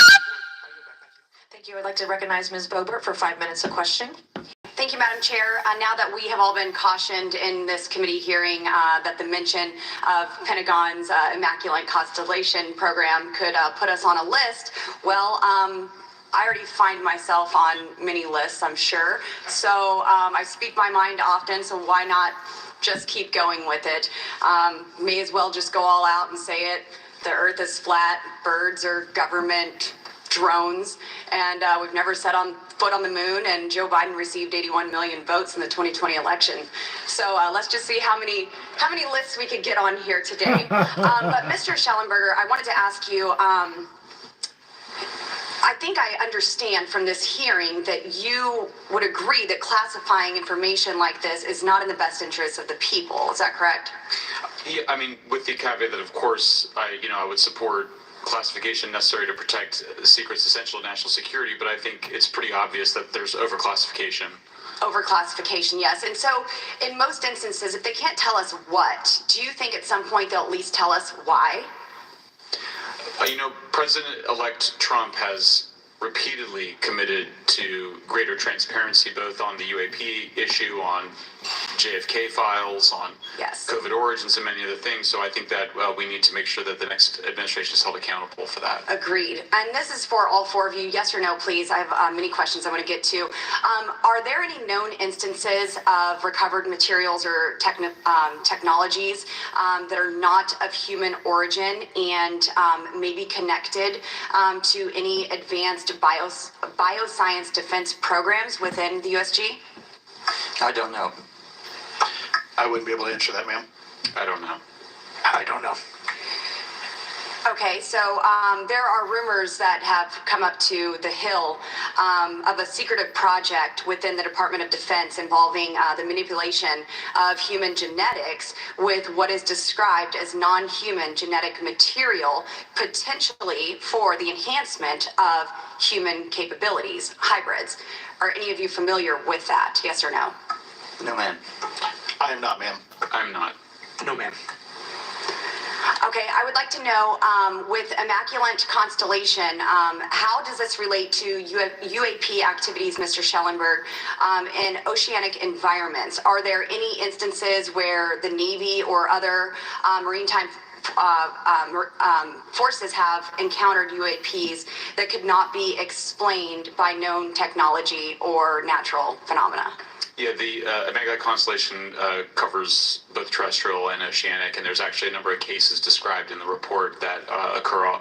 Thank you. I'd like to recognize Ms. Boebert for 5 minutes of question. Thank you, Madam Chair. Now that we have all been cautioned in this committee hearing that the mention of Pentagon's Immaculate Constellation program could put us on a list, well, I already find myself on many lists, I'm sure. So I speak my mind often, so why not just keep going with it? May as well just go all out and say it. The earth is flat, birds are government drones, and we've never set foot on the moon, and Joe Biden received 81 million votes in the 2020 election. So let's just see how many lists we could get on here today. But Mr. Schellenberger, I wanted to ask you, I think I understand from this hearing that you would agree that classifying information like this is not in the best interest of the people. Is that correct? Yeah, I mean, with the caveat that, of course, I would support classification necessary to protect secrets essential to national security, but I think it's pretty obvious that there's overclassification. Overclassification, yes. And so in most instances, if they can't tell us what, do you think at some point they'll at least tell us why? President-elect Trump has repeatedly committed to greater transparency, both on the UAP issue, on JFK files, on COVID origins, and many other things. So I think that we need to make sure that the next administration is held accountable for that. Agreed. And this is for all four of you. Yes or no, please. I have many questions I want to get to. Are there any known instances of recovered materials or technologies that are not of human origin and maybe connected to any advanced bioscience defense programs within the USG? I don't know. I wouldn't be able to answer that, ma'am. I don't know. I don't know. Okay, so there are rumors that have come up to the Hill of a secretive project within the Department of Defense involving the manipulation of human genetics with what is described as non-human genetic material, potentially for the enhancement of human capabilities, hybrids. Are any of you familiar with that? Yes or no? No, ma'am. I am not, ma'am. I'm not. No, ma'am. Okay, I would like to know, with Immaculate Constellation, how does this relate to UAP activities, Mr. Schellenberg, in oceanic environments? Are there any instances where the Navy or other maritime forces have encountered UAPs that could not be explained by known technology or natural phenomena? Yeah, the Immaculate Constellation covers both terrestrial and oceanic, and there's actually a number of cases described in the report that occur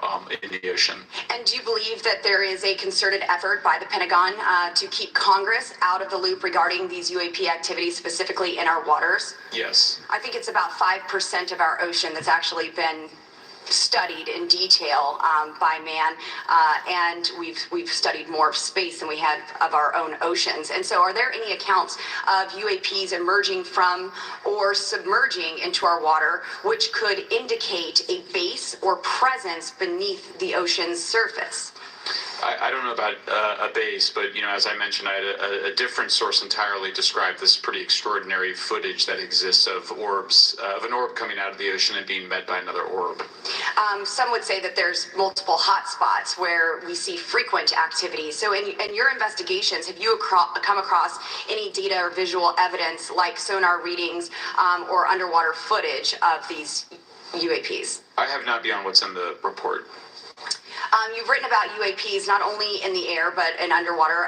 in the ocean. And do you believe that there is a concerted effort by the Pentagon to keep Congress out of the loop regarding these UAP activities, specifically in our waters? Yes. I think it's about 5% of our ocean that's actually been studied in detail by man, and we've studied more of space than we had of our own oceans. And so are there any accounts of UAPs emerging from or submerging into our water which could indicate a base or presence beneath the ocean's surface? I don't know about a base, but as I mentioned, I had a different source entirely describe this pretty extraordinary footage that exists of orbs, of an orb coming out of the ocean and being met by another orb. Some would say that there's multiple hotspots where we see frequent activity. So in your investigations, have you come across any data or visual evidence like sonar readings or underwater footage of these UAPs? I have not beyond what's in the report. You've written about UAPs not only in the air but in underwater.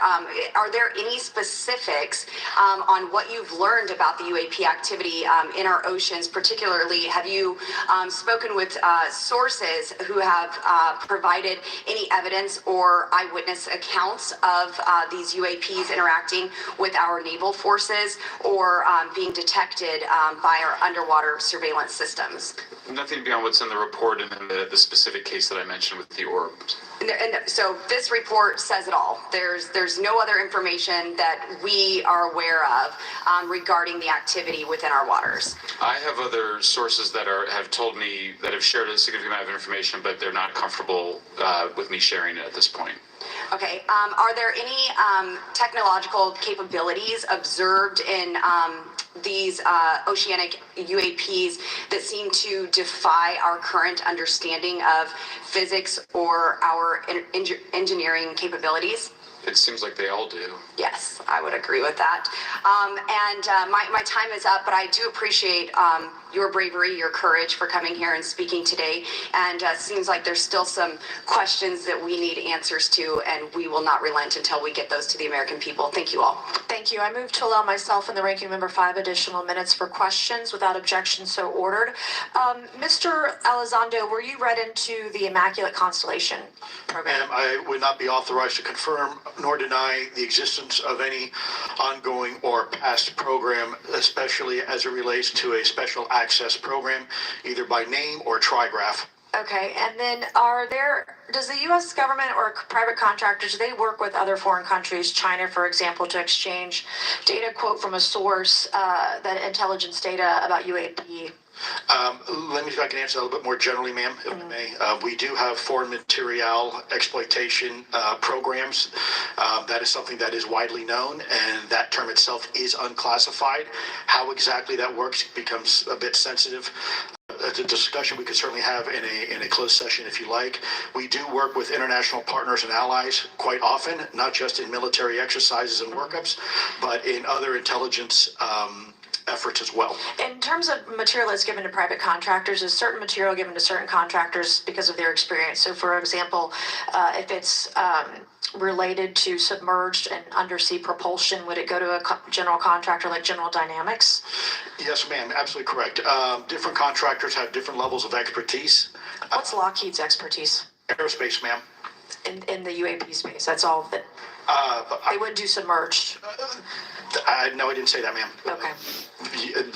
Are there any specifics on what you've learned about the UAP activity in our oceans? Particularly, have you spoken with sources who have provided any evidence or eyewitness accounts of these UAPs interacting with our naval forces or being detected by our underwater surveillance systems? Nothing beyond what's in the report and in the specific case that I mentioned with the orb. And so this report says it all. There's no other information that we are aware of regarding the activity within our waters. I have other sources that have told me that have shared a significant amount of information, but they're not comfortable with me sharing it at this point. Okay. Are there any technological capabilities observed in these oceanic UAPs that seem to defy our current understanding of physics or our engineering capabilities? It seems like they all do. Yes, I would agree with that. My time is up, but I do appreciate your bravery, your courage for coming here and speaking today. And it seems like there's still some questions that we need answers to, and we will not relent until we get those to the American people. Thank you all. Thank you. I move to allow myself and the ranking member 5 additional minutes for questions without objection, so ordered. Mr. Elizondo, were you read into the Immaculate Constellation program? Ma'am, I would not be authorized to confirm nor deny the existence of any ongoing or past program, especially as it relates to a special access program, either by name or trigraph. Okay, and then does the U.S. government or private contractors, do they work with other foreign countries, China, for example, to exchange data, quote from a source, that intelligence data about UAP? Let me see if I can answer that a little bit more generally, ma'am, if I may. We do have foreign material exploitation programs. That is something that is widely known, and that term itself is unclassified. How exactly that works becomes a bit sensitive. It's a discussion we could certainly have in a closed session if you like. We do work with international partners and allies quite often, not just in military exercises and workups, but in other intelligence efforts as well. In terms of material that's given to private contractors, is certain material given to certain contractors because of their experience? So, for example, if it's related to submerged and undersea propulsion, would it go to a general contractor like General Dynamics? Yes, ma'am, absolutely correct. Different contractors have different levels of expertise. What's Lockheed's expertise? Aerospace, ma'am. In the UAP space, that's all of it. They wouldn't do submerged. No, I didn't say that, ma'am. Okay.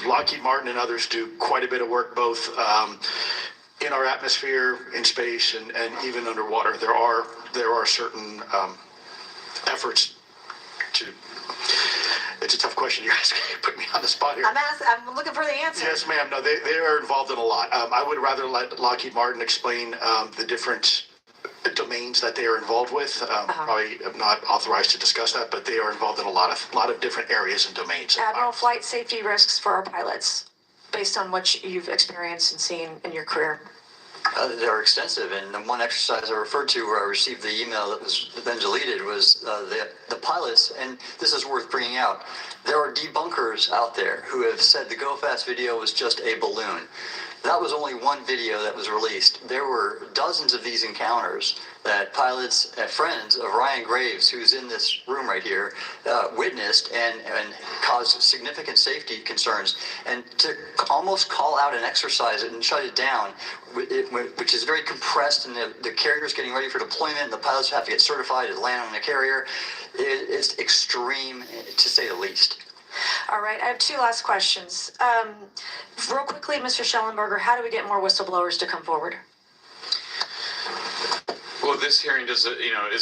Lockheed Martin and others do quite a bit of work both in our atmosphere, in space, and even underwater. There are certain efforts to. It's a tough question you're asking. You put me on the spot here. I'm looking for the answer. Yes, ma'am. No, they are involved in a lot. I would rather let Lockheed Martin explain the different domains that they are involved with. Probably am not authorized to discuss that, but they are involved in a lot of different areas and domains. Admiral, flight safety risks for our pilots, based on what you've experienced and seen in your career. They are extensive, and the one exercise I referred to where I received the email that was then deleted was the pilots, and this is worth bringing out. There are debunkers out there who have said the Go Fast video was just a balloon. That was only one video that was released. There were dozens of these encounters that pilots and friends of Ryan Graves, who's in this room right here, witnessed and caused significant safety concerns. And to almost call out an exercise and shut it down, which is very compressed, and the carrier's getting ready for deployment, and the pilots have to get certified to land on the carrier, it's extreme, to say the least. All right, I have two last questions. Real quickly, Mr. Schellenberger, how do we get more whistleblowers to come forward? Well, this hearing is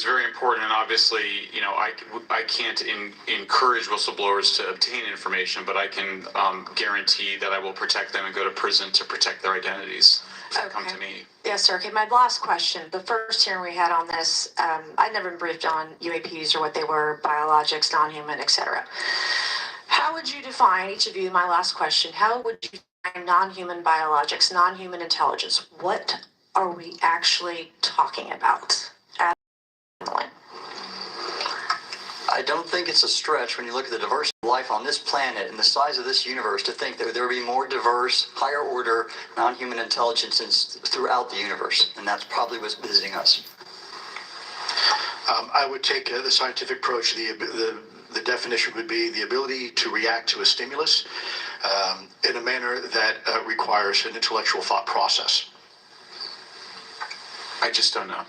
very important, and obviously, I can't encourage whistleblowers to obtain information, but I can guarantee that I will protect them and go to prison to protect their identities. Okay. Come to me. Yes, sir. Okay, my last question. The first hearing we had on this, I'd never been briefed on UAPs or what they were, biologics, non-human, etc. How would you define, each of you, my last question, how would you define non-human biologics, non-human intelligence? What are we actually talking about? I don't think it's a stretch when you look at the diversity of life on this planet and the size of this universe to think that there would be more diverse, higher order, non-human intelligences throughout the universe. And that's probably what's visiting us. I would take the scientific approach. The definition would be the ability to react to a stimulus in a manner that requires an intellectual thought process. I just don't know.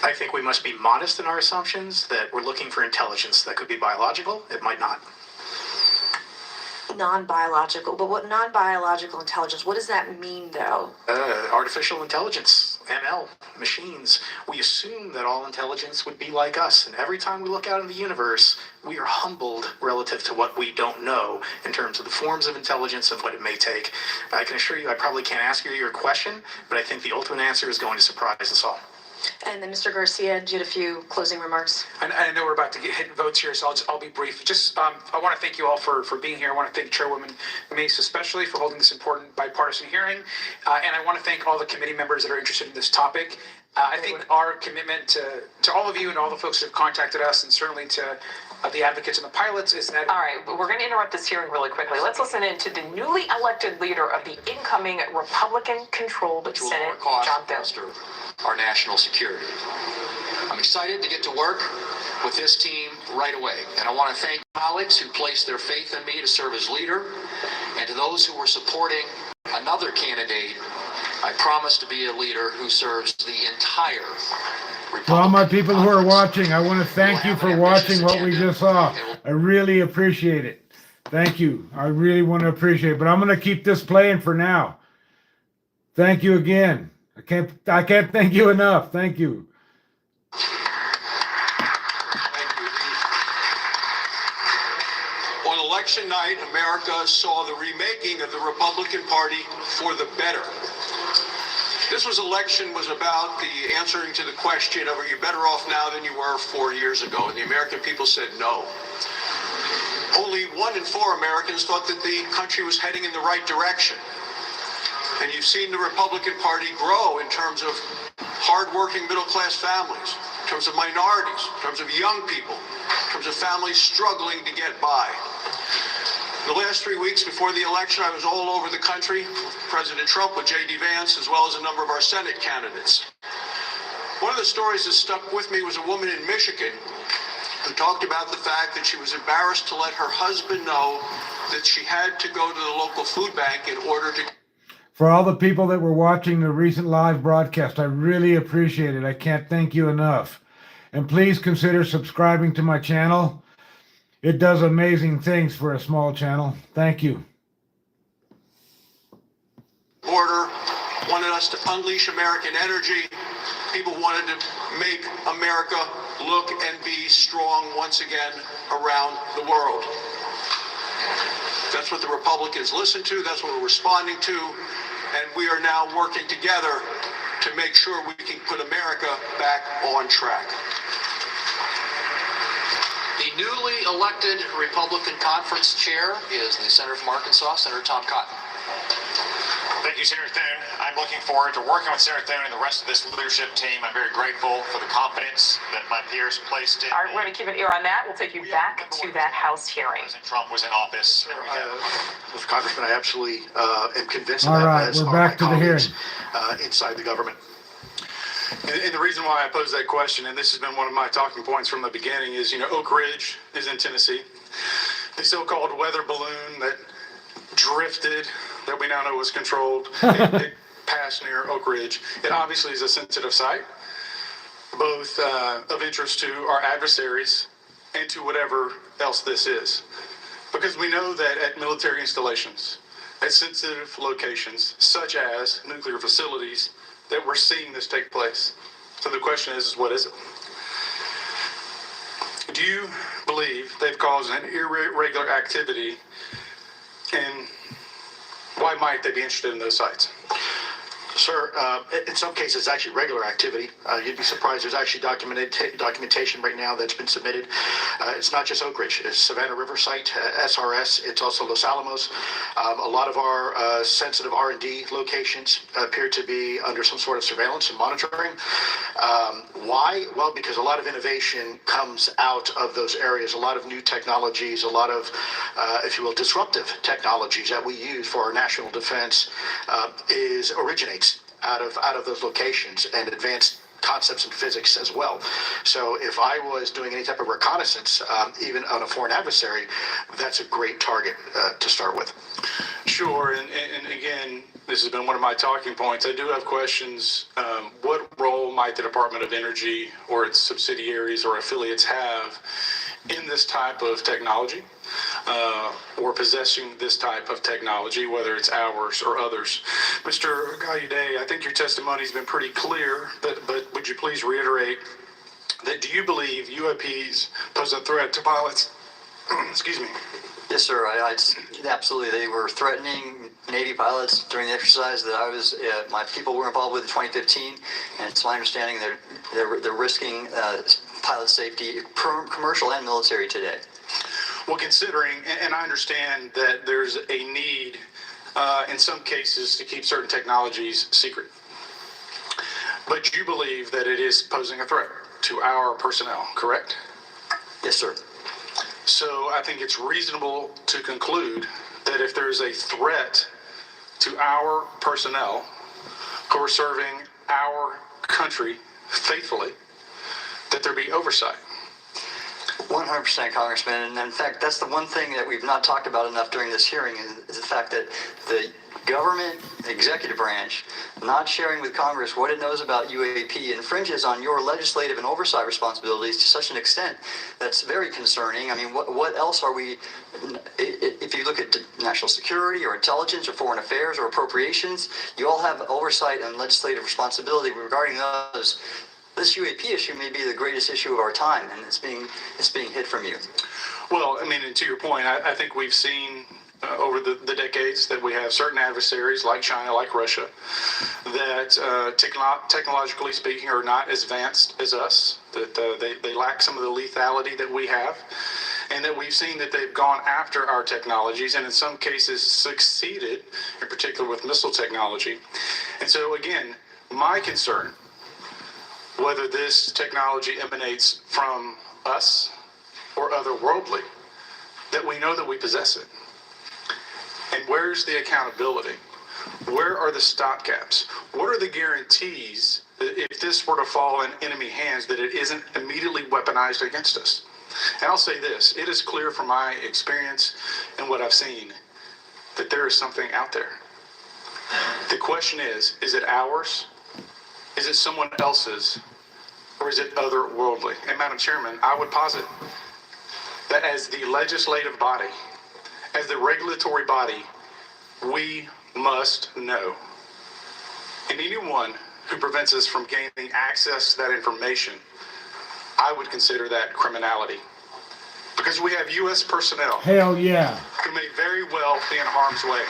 I think we must be modest in our assumptions that we're looking for intelligence that could be biological. It might not. Non-biological, but what non-biological intelligence, what does that mean though? Artificial intelligence. ML, machines, we assume that all intelligence would be like us. And every time we look out in the universe, we are humbled relative to what we don't know in terms of the forms of intelligence and what it may take. I can assure you, I probably can't ask you your question, but I think the ultimate answer is going to surprise us all. And then Mr. Garcia, you had a few closing remarks. I know we're about to get hit votes here, so I'll be brief. Just, I want to thank you all for being here. I want to thank Chairwoman Mace especially for holding this important bipartisan hearing. And I want to thank all the committee members that are interested in this topic. I think our commitment to all of you and all the folks that have contacted us, and certainly to the advocates and the pilots, is that... All right, we're going to interrupt this hearing really quickly. Let's listen in to the newly elected leader of the incoming Republican-controlled Senate, John Thune. Our national security. I'm excited to get to work with this team right away, and I want to thank colleagues who placed their faith in me to serve as leader, and to those who were supporting another candidate. I promise to be a leader who serves the entire Republican. To all my people who are watching, I want to thank you for watching what we just saw. I really appreciate it. Thank you. I really want to appreciate it, but I'm going to keep this playing for now. Thank you again. I can't thank you enough. Thank you. On election night, America saw the remaking of the Republican Party for the better. This election was about the answering to the question of, are you better off now than you were 4 years ago? And the American people said no. Only 1 in 4 Americans thought that the country was heading in the right direction. And you've seen the Republican Party grow in terms of hardworking middle-class families, in terms of minorities, in terms of young people, in terms of families struggling to get by. The last 3 weeks before the election, I was all over the country, President Trump with J.D. Vance, as well as a number of our Senate candidates. One of the stories that stuck with me was a woman in Michigan who talked about the fact that she was embarrassed to let her husband know that she had to go to the local food bank in order to... For all the people that were watching the recent live broadcast, I really appreciate it. I can't thank you enough. And please consider subscribing to my channel. It does amazing things for a small channel. Thank you. Order wanted us to unleash American energy. People wanted to make America look and be strong once again around the world. That's what the Republicans listened to. That's what we're responding to. And we are now working together to make sure we can put America back on track. The newly elected Republican Conference Chair is the Senator from Arkansas, Senator Tom Cotton. Thank you, Senator Thune. I'm looking forward to working with Senator Thune and the rest of this leadership team. I'm very grateful for the confidence that my peers placed in. All right, we're going to keep an ear on that. We'll take you back to that House hearing. President Trump was in office. Mr. Congressman, I absolutely am convinced All of that. right, as we're are back my to the hearing. colleagues, inside the government. And the reason why I posed that question, and this has been one of my talking points from the beginning, is, Oak Ridge is in Tennessee. The so-called weather balloon that drifted, that we now know was controlled, it passed near Oak Ridge. It obviously is a sensitive site, both of interest to our adversaries and to whatever else this is. Because we know that at military installations, at sensitive locations, such as nuclear facilities, that we're seeing this take place. So the question is what is it? Do you believe they've caused an irregular activity, and why might they be interested in those sites? Sir, in some cases, it's actually regular activity. You'd be surprised. There's actually documentation right now that's been submitted. It's not just Oak Ridge. It's Savannah River site, SRS. It's also Los Alamos. A lot of our sensitive R&D locations appear to be under some sort of surveillance and monitoring. Why? Well, because a lot of innovation comes out of those areas. A lot of new technologies, a lot of, if you will, disruptive technologies that we use for our national defense originates out of those locations, and advanced concepts in physics as well. So if I was doing any type of reconnaissance, even on a foreign adversary, that's a great target to start with. Sure, and again, this has been one of my talking points. I do have questions. What role might the Department of Energy or its subsidiaries or affiliates have in this type of technology? or possessing this type of technology, whether it's ours or others. Mr. Gallaudet, I think your testimony has been pretty clear, but would you please reiterate that do you believe UAPs pose a threat to pilots? Excuse me. Yes, sir. Absolutely. They were threatening Navy pilots during the exercise that I was, my people were involved with in 2015, and it's my understanding they're risking pilot safety, commercial and military today. Well, considering, and I understand that there's a need in some cases to keep certain technologies secret, but you believe that it is posing a threat to our personnel, correct? Yes, sir. So I think it's reasonable to conclude that if there's a threat to our personnel who are serving our country faithfully, that there be oversight. 100%, Congressman. And in fact, that's the one thing that we've not talked about enough during this hearing is the fact that the government executive branch not sharing with Congress what it knows about UAP infringes on your legislative and oversight responsibilities to such an extent that's very concerning. I mean, what else are we, if you look at national security or intelligence or foreign affairs or appropriations, you all have oversight and legislative responsibility regarding those. This UAP issue may be the greatest issue of our time, and it's being hid from you. Well, I mean, and to your point, I think we've seen over the decades that we have certain adversaries like China, like Russia, that technologically speaking are not as advanced as us, that they lack some of the lethality that we have, and that we've seen that they've gone after our technologies and in some cases succeeded, in particular with missile technology. And so again, my concern, whether this technology emanates from us or otherworldly, that we know that we possess it. And where's the accountability? Where are the stopgaps? What are the guarantees that if this were to fall in enemy hands, that it isn't immediately weaponized against us? And I'll say this, it is clear from my experience and what I've seen that there is something out there. The question is it ours? Is it someone else's? Or is it otherworldly? And Madam Chairman, I would posit that as the legislative body, as the regulatory body, we must know. And anyone who prevents us from gaining access to that information, I would consider that criminality. Because we have U.S. personnel Hell yeah. who may very well be in harm's way.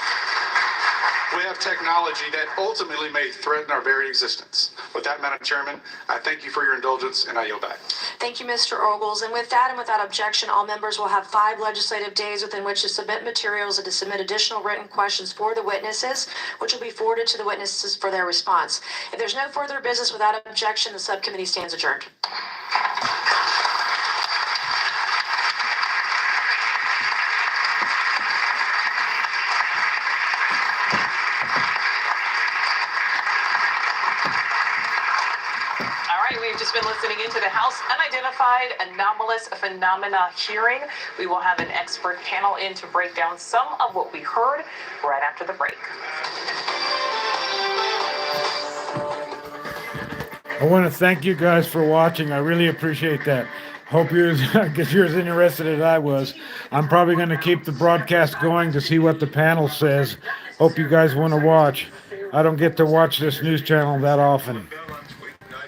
We have technology that ultimately may threaten our very existence. With that, Madam Chairman, I thank you for your indulgence, and I yield back. Thank you, Mr. Ogles. And with that and without objection, all members will have 5 legislative days within which to submit materials and to submit additional written questions for the witnesses, which will be forwarded to the witnesses for their response. If there's no further business without objection, the subcommittee stands adjourned. We've just been listening into the House Unidentified Anomalous Phenomena hearing. We will have an expert panel in to break down some of what we heard right after the break. I want to thank you guys for watching. I really appreciate that. Hope I guess you're as interested as I was. I'm probably going to keep the broadcast going to see what the panel says. Hope you guys want to watch. I don't get to watch this news channel that often.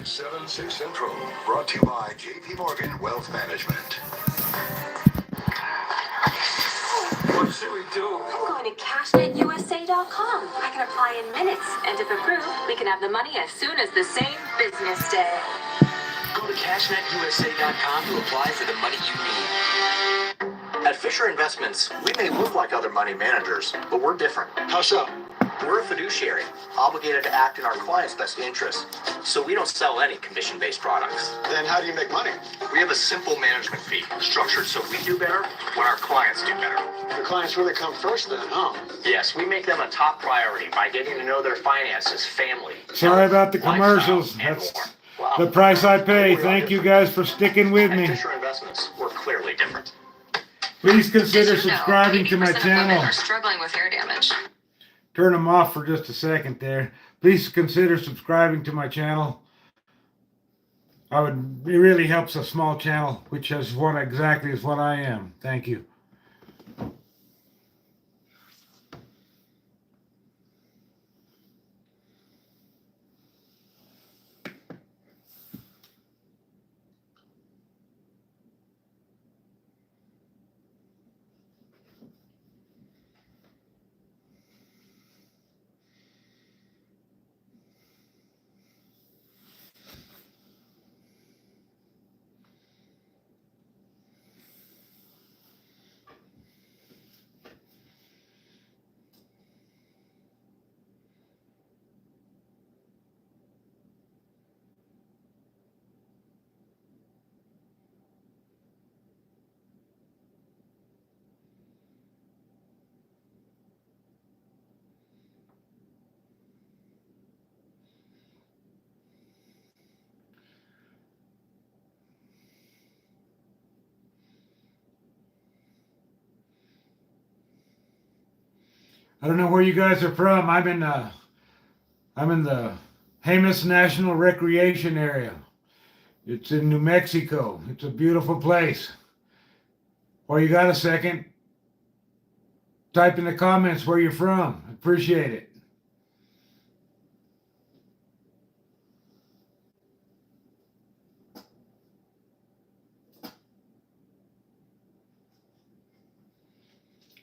976 Central, brought to you by J.P. Morgan Wealth Management. What should we do? I'm going to CashNetUSA.com. I can apply in minutes, and if approved, we can have the money as soon as the same business day. Go to CashNetUSA.com to apply for the money you need. At Fisher Investments, we may look like other money managers, but we're different. How so? We're a fiduciary, obligated to act in our clients' best interest, so we don't sell any commission-based products. Then how do you make money? We have a simple management fee, structured so we do better when our clients do better. The clients really come first then, huh? Yes, we make them a top priority by getting to know their finances, family. Sorry about the commercials. That's the price I pay. Thank you guys for sticking with me. At Fisher Investments, we're clearly different. Please consider subscribing to my channel. Are struggling with hair damage. Turn them off for just a second there. Please consider subscribing to my channel. It really helps a small channel, which is exactly what I am. Thank you. I don't know where you guys are from. I'm in the Jemez National Recreation Area. It's in New Mexico. It's a beautiful place. Well, you got a second? Type in the comments where you're from. Appreciate it.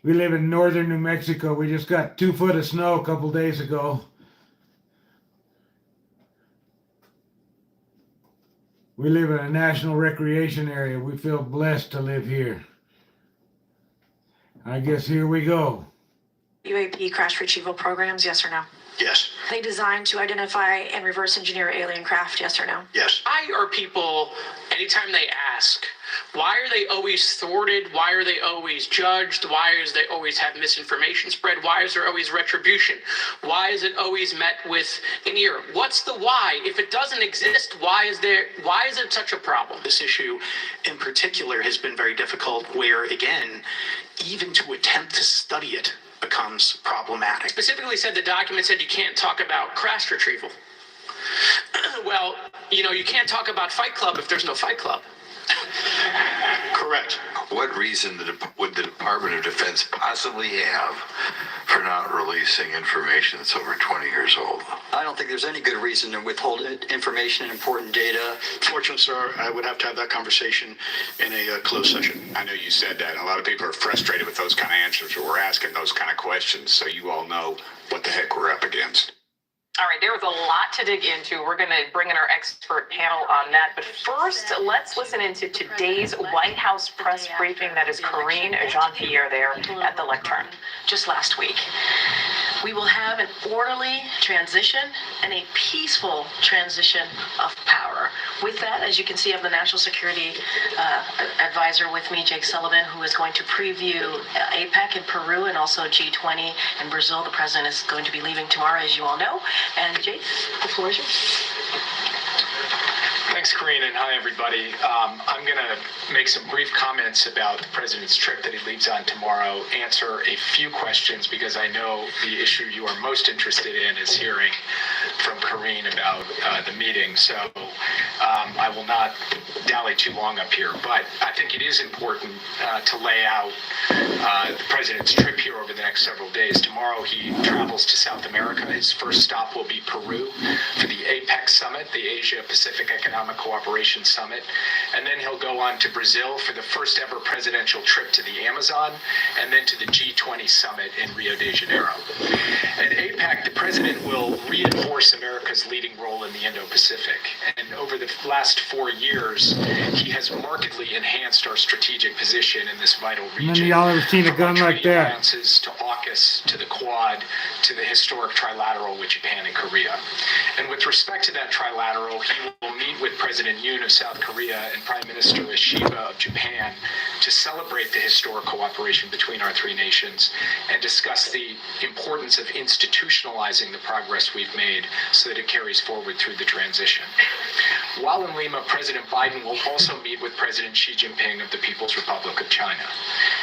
We live in northern New Mexico. We just got 2 foot of snow a couple days ago. We live in a national recreation area. We feel blessed to live here. I guess here we go. UAP crash retrieval programs, yes or no? Yes. They designed to identify and reverse engineer alien craft, yes or no? Yes. Why are people, anytime they ask, why are they always thwarted? Why are they always judged? Why is they always have misinformation spread? Why is there always retribution? Why is it always met with an ear? What's the why? If it doesn't exist, why is it such a problem? This issue in particular has been very difficult where, again, even to attempt to study it becomes problematic. Specifically said the document said you can't talk about crash retrieval. Well, you can't talk about Fight Club if there's no Fight Club. Correct. What reason would the Department of Defense possibly have for not releasing information that's over 20 years old? I don't think there's any good reason to withhold information and important data. Fortunately, sir, I would have to have that conversation in a closed session. I know you said that. A lot of people are frustrated with those kind of answers, or we're asking those kind of questions, so you all know what the heck we're up against. All right, there was a lot to dig into. We're going to bring in our expert panel on that. But first, let's listen into today's White House press briefing. That is Karine Jean-Pierre there at the lectern. Just last week. We will have an orderly transition and a peaceful transition of power. With that, as you can see, I have the National Security Advisor with me, Jake Sullivan, who is going to preview APEC in Peru and also G20 in Brazil. The president is going to be leaving tomorrow, as you all know. And Jake, the floor is yours. Thanks, Karine, and hi, everybody. I'm going to make some brief comments about the president's trip that he leaves on tomorrow, answer a few questions because I know the issue you are most interested in is hearing from Karine about the meeting. So I will not dally too long up here, but I think it is important to lay out the president's trip here over the next several days. Tomorrow he travels to South America. His first stop will be Peru for the APEC summit, the Asia Pacific Economic Cooperation Summit, and then he'll go on to Brazil for the first ever presidential trip to the Amazon, and then to the G20 summit in Rio de Janeiro. At APEC, the president will reinforce America's leading role in the Indo-Pacific, and over the last 4 years, he has markedly enhanced our strategic position in this vital region. Many of y'all ever seen a gun like that? Alliances to AUKUS, to the Quad, to the historic trilateral with Japan and Korea. And with respect to that trilateral, he will meet with President Yoon of South Korea and Prime Minister Ishiba of Japan to celebrate the historic cooperation between our three nations and discuss the importance of institutionalizing the progress we've made so that it carries forward through the transition. While in Lima, President Biden will also meet with President Xi Jinping of the People's Republic of China.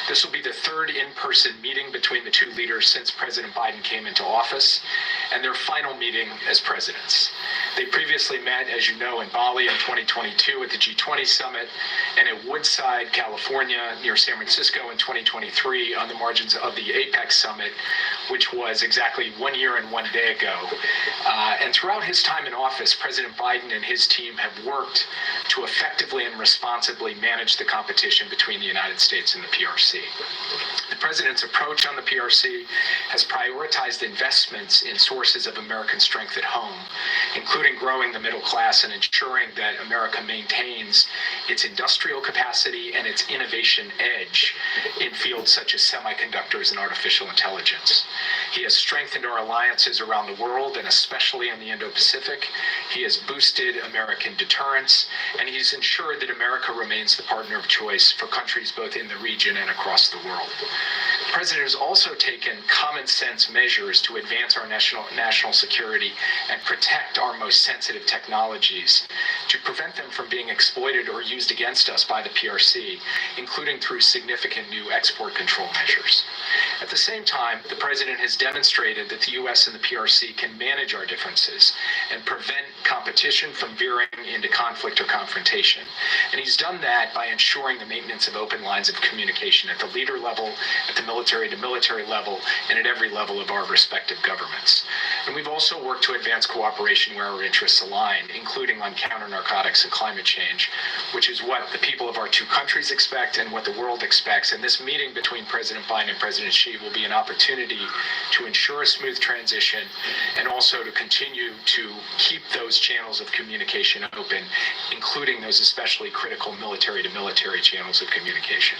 This will be the third in-person meeting between the two leaders since President Biden came into office, and their final meeting as presidents. They previously met, as you know, in Bali in 2022 at the G20 summit, and at Woodside, California, near San Francisco in 2023 on the margins of the APEC summit, which was exactly 1 year and 1 day ago. And throughout his time in office, President Biden and his team have worked to effectively and responsibly manage the competition between the United States and the PRC. The president's approach on the PRC has prioritized investments in sources of American strength at home, including growing the middle class and ensuring that America maintains its industrial capacity and its innovation edge in fields such as semiconductors and artificial intelligence. He has strengthened our alliances around the world, and especially in the Indo-Pacific. He has boosted American deterrence, and he's ensured that America remains the partner of choice for countries both in the region and across the world. President has also taken common sense measures to advance our national security and protect our most sensitive technologies, to prevent them from being exploited or used against us by the PRC, including through significant new export control measures. At the same time, the President has demonstrated that the U.S. and the PRC can manage our differences and prevent competition from veering into conflict or confrontation. And he's done that by ensuring the maintenance of open lines of communication at the leader level, at the military-to-military level, and at every level of our respective governments. And we've also worked to advance cooperation where our interests align, including on counter-narcotics and climate change, which is what the people of our two countries expect and what the world expects. And this meeting between President Biden and President Xi will be an opportunity to ensure a smooth transition and also to continue to keep those channels of communication open, including those especially critical military-to-military channels of communication.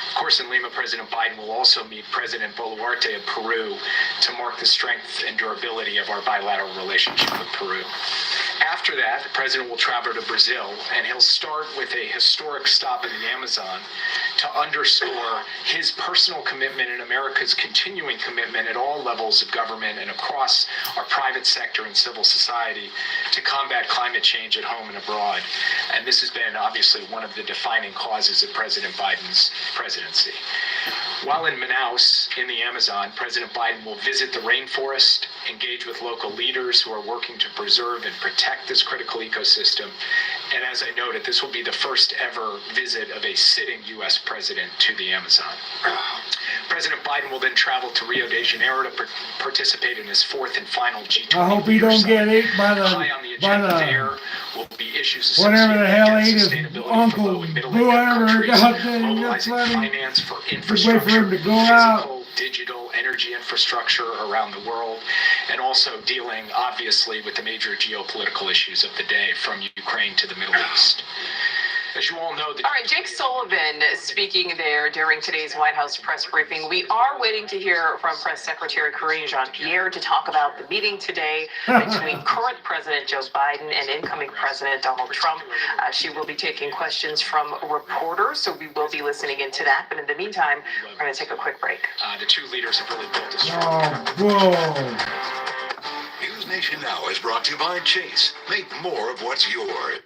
Of course, in Lima, President Biden will also meet President Boluarte of Peru to mark the strength and durability of our bilateral relationship with Peru. After that, the President will travel to Brazil, and he'll start with a historic stop in the Amazon to underscore his personal commitment and America's continuing commitment at all levels of government and across our private sector and civil society to combat climate change at home and abroad. And this has been obviously one of the defining causes of President Biden's presidency. While in Manaus, in the Amazon, President Biden will visit the rainforest, engage with local leaders who are working to preserve and protect this critical ecosystem. And as I noted, this will be the first ever visit of a sitting U.S. president to the Amazon. President Biden will then travel to Rio de Janeiro to participate in his fourth and final G20. I hope he don't get ate by the there will be issues whatever the hell ate his sustainability uncle, whoever got there, finance for wait infrastructure, for him to go out. physical, digital, energy infrastructure around the world, and also dealing, obviously, with the major geopolitical issues of the day, from Ukraine to the Middle East. As you all know, All right, Jake Sullivan speaking there during today's White House press briefing. We are waiting to hear from Press Secretary Karine Jean-Pierre to talk about the meeting today between current President Joe Biden and incoming President Donald Trump. She will be taking questions from reporters, so we will be listening into that. But in the meantime, we're going to take a quick break. The two leaders have really built a strong... Whoa. News Nation Now is brought to you by Chase. Make more of what's yours.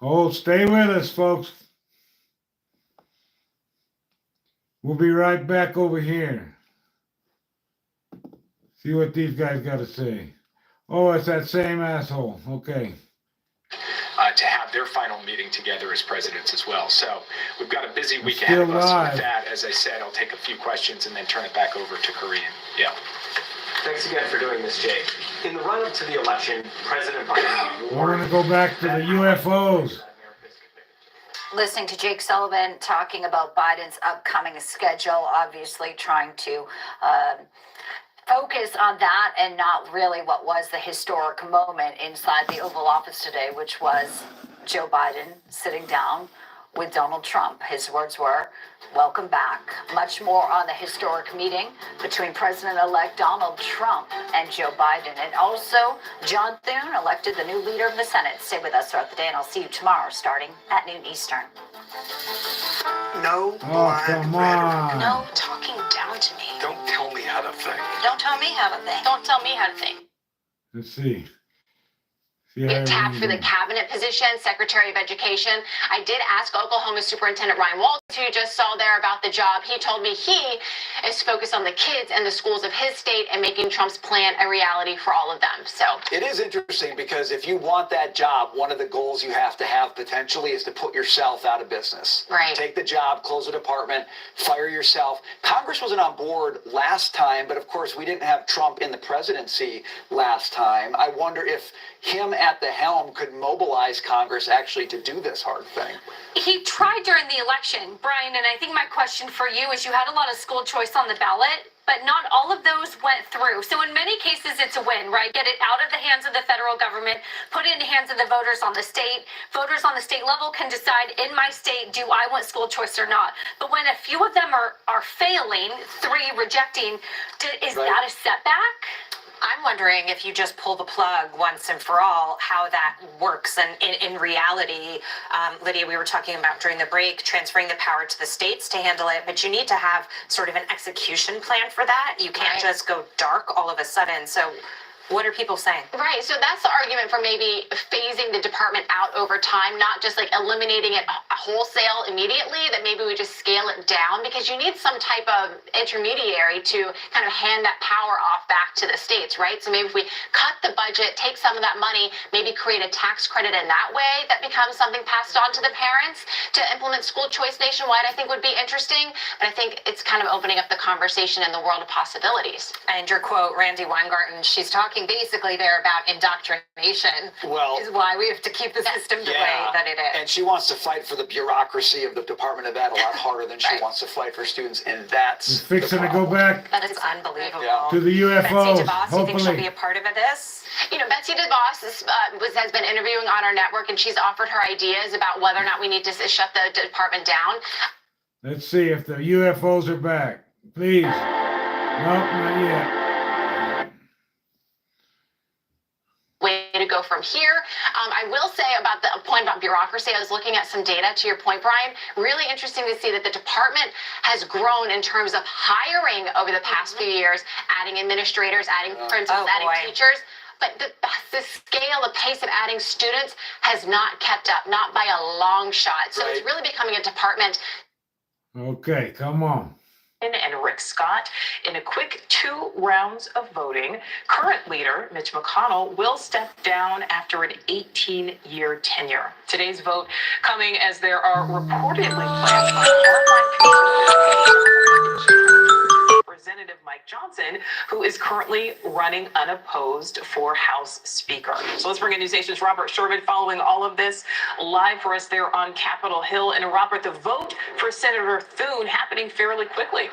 Oh, stay with us, folks. We'll be right back over here. See what these guys got to say. Oh, it's that same asshole. Okay. To have their final meeting together as presidents as well. So we've got a busy week Still ahead of us. live. With that, as I said, I'll take a few questions and then turn it back over to Karine. Yeah. Thanks again for doing this, Jake. In the run-up to the election, President Biden... We're going to go back to the UFOs. Listening to Jake Sullivan talking about Biden's upcoming schedule, obviously trying to focus on that and not really what was the historic moment inside the Oval Office today, which was Joe Biden sitting down with Donald Trump. His words were, "Welcome back." Much more on the historic meeting between President-elect Donald Trump and Joe Biden. And also, John Thune elected the new leader of the Senate. Stay with us throughout the day, and I'll see you tomorrow starting at noon Eastern. No come on. No talking down to me. Don't tell me how to think. Don't tell me how to think. Don't tell me how to think. Let's see. Tapped for the cabinet position, Secretary of Education. I did ask Oklahoma Superintendent Ryan Waltz, who you just saw there, about the job. He told me he is focused on the kids and the schools of his state and making Trump's plan a reality for all of them. So it is interesting because if you want that job, one of the goals you have to have potentially is to put yourself out of business. Right. Take the job, close a department, fire yourself. Congress wasn't on board last time, but of course we didn't have Trump in the presidency last time. I wonder if him at the helm could mobilize Congress actually to do this hard thing. He tried during the election, Brian, and I think my question for you is you had a lot of school choice on the ballot, but not all of those went through. So in many cases, it's a win, right? Get it out of the hands of the federal government, put it in the hands of the voters on the state. Voters on the state level can decide, in my state, do I want school choice or not? But when a few of them are failing, 3 rejecting, is that a setback? I'm wondering if you just pull the plug once and for all, how that works. And in reality, Lydia, we were talking about during the break, transferring the power to the states to handle it, but you need to have sort of an execution plan for that. You can't just go dark all of a sudden. So what are people saying? Right, so that's the argument for maybe phasing the department out over time, not just like eliminating it wholesale immediately, that maybe we just scale it down, because you need some type of intermediary to kind of hand that power off back to the states, right? So maybe if we cut the budget, take some of that money, maybe create a tax credit in that way that becomes something passed on to the parents to implement school choice nationwide, I think would be interesting. But I think it's kind of opening up the conversation in the world of possibilities. And your quote, Randy Weingarten, she's talking basically there about indoctrination. Well, is why we have to keep the system the way that it is. And she wants to fight for the bureaucracy of the Department of Ed a lot harder than she wants to fight for students, and that's It's fixing to go back That is unbelievable. to the UFOs. Betsy DeVos, do you think she'll be Hopefully. a part of this? You know, Betsy DeVos has been interviewing on our network, and she's offered her ideas about whether or not we need to shut the department down. Let's see if the UFOs are back. Please. Nope, not yet. Way to go from here. I will say about the point about bureaucracy, I was looking at some data, to your point, Brian. Really interesting to see that the department has grown in terms of hiring over the past few years, adding administrators, adding principals, adding teachers. But the scale, the pace of adding students has not kept up, not by a long shot. So it's really becoming a department. Okay, come on. And Rick Scott in a quick 2 rounds of voting. Current leader Mitch McConnell will step down after an 18-year tenure. Today's vote coming as there are reportedly plans by Representative Mike Johnson, who is currently running unopposed for House Speaker. So let's bring in News Nation's Robert Sherman following all of this live for us there on Capitol Hill. And Robert, the vote for Senator Thune happening fairly quickly.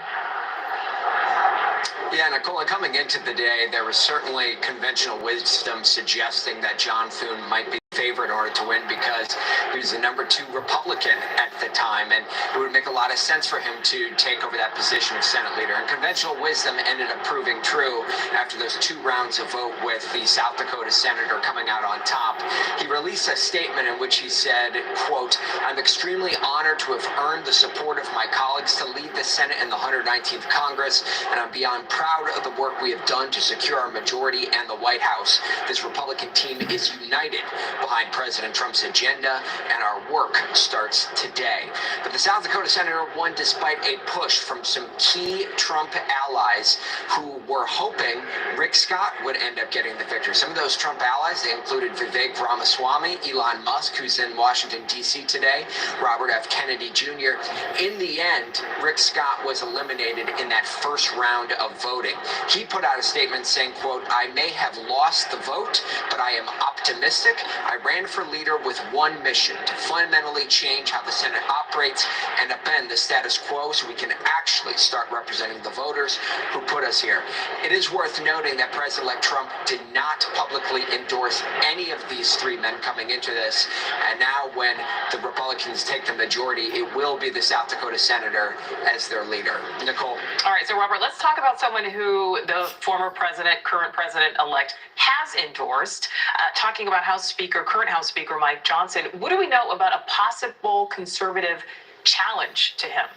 Yeah, Nicole, coming into the day, there was certainly conventional wisdom suggesting that John Thune might be favorite in order to win because he was the #2 Republican at the time, and it would make a lot of sense for him to take over that position of Senate leader. And conventional wisdom ended up proving true after those 2 rounds of vote with the South Dakota senator coming out on top. He released a statement in which he said, quote, "I'm extremely honored to have earned the support of my colleagues to lead the Senate in the 119th Congress, and I'm beyond proud of the work we have done to secure our majority and the White House. This Republican team is united behind President Trump's agenda, and our work starts today." But the South Dakota senator won despite a push from some key Trump allies who were hoping Rick Scott would end up getting the victory. Some of those Trump allies, they included Vivek Ramaswamy, Elon Musk, who's in Washington, D.C. today, Robert F. Kennedy Jr. In the end, Rick Scott was eliminated in that first round of voting. He put out a statement saying, quote, "I may have lost the vote, but I am optimistic. I ran for leader with one mission, to fundamentally change how the Senate operates and upend the status quo so we can actually start representing the voters who put us here." It is worth noting that President-elect Trump did not publicly endorse any of these 3 men coming into this. And now when the Republicans take the majority, it will be the South Dakota senator as their leader. Nicole. All right, so Robert, let's talk about someone who the former president, current president-elect, has endorsed, talking about current House Speaker Mike Johnson. What do we know about a possible conservative challenge to him?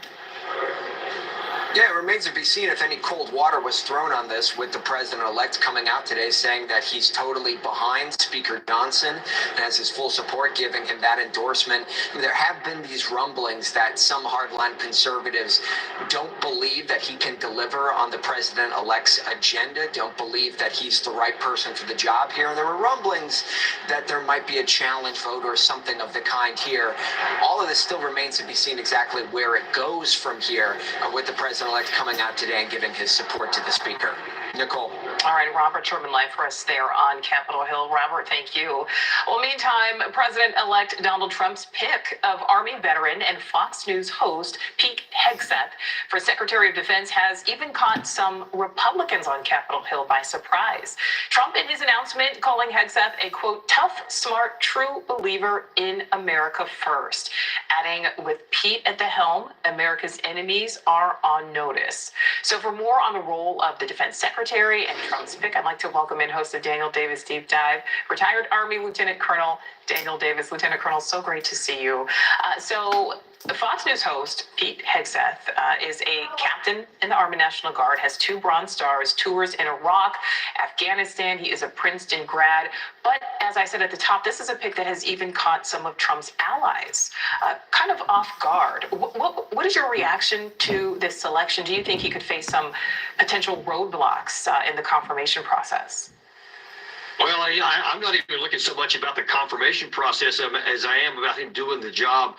Yeah, it remains to be seen if any cold water was thrown on this, with the president-elect coming out today saying that he's totally behind Speaker Johnson and has his full support, giving him that endorsement. There have been these rumblings that some hardline conservatives don't believe that he can deliver on the president-elect's agenda, don't believe that he's the right person for the job here. And there were rumblings that there might be a challenge vote or something of the kind here. All of this still remains to be seen exactly where it goes from here, with the president-elect coming out today and giving his support to the speaker. Nicole. All right, Robert Sherman live for us there on Capitol Hill. Robert, thank you. Well, meantime, President-elect Donald Trump's pick of Army veteran and Fox News host Pete Hegseth for Secretary of Defense has even caught some Republicans on Capitol Hill by surprise. Trump, in his announcement, calling Hegseth a, quote, "tough, smart, true believer in America first," adding, "with Pete at the helm, America's enemies are on notice." So for more on the role of the defense secretary military and Trump's pick. I'd like to welcome in host of Daniel Davis Deep Dive, retired Army Lieutenant Colonel Daniel Davis. Lieutenant Colonel, so great to see you. So the Fox News host, Pete Hegseth, is a captain in the Army National Guard, has 2 Bronze Stars, tours in Iraq, Afghanistan. He is a Princeton grad. But as I said at the top, this is a pick that has even caught some of Trump's allies kind of off guard. What is your reaction to this selection? Do you think he could face some potential roadblocks in the confirmation process? Well, I'm not even looking so much about the confirmation process as I am about him doing the job.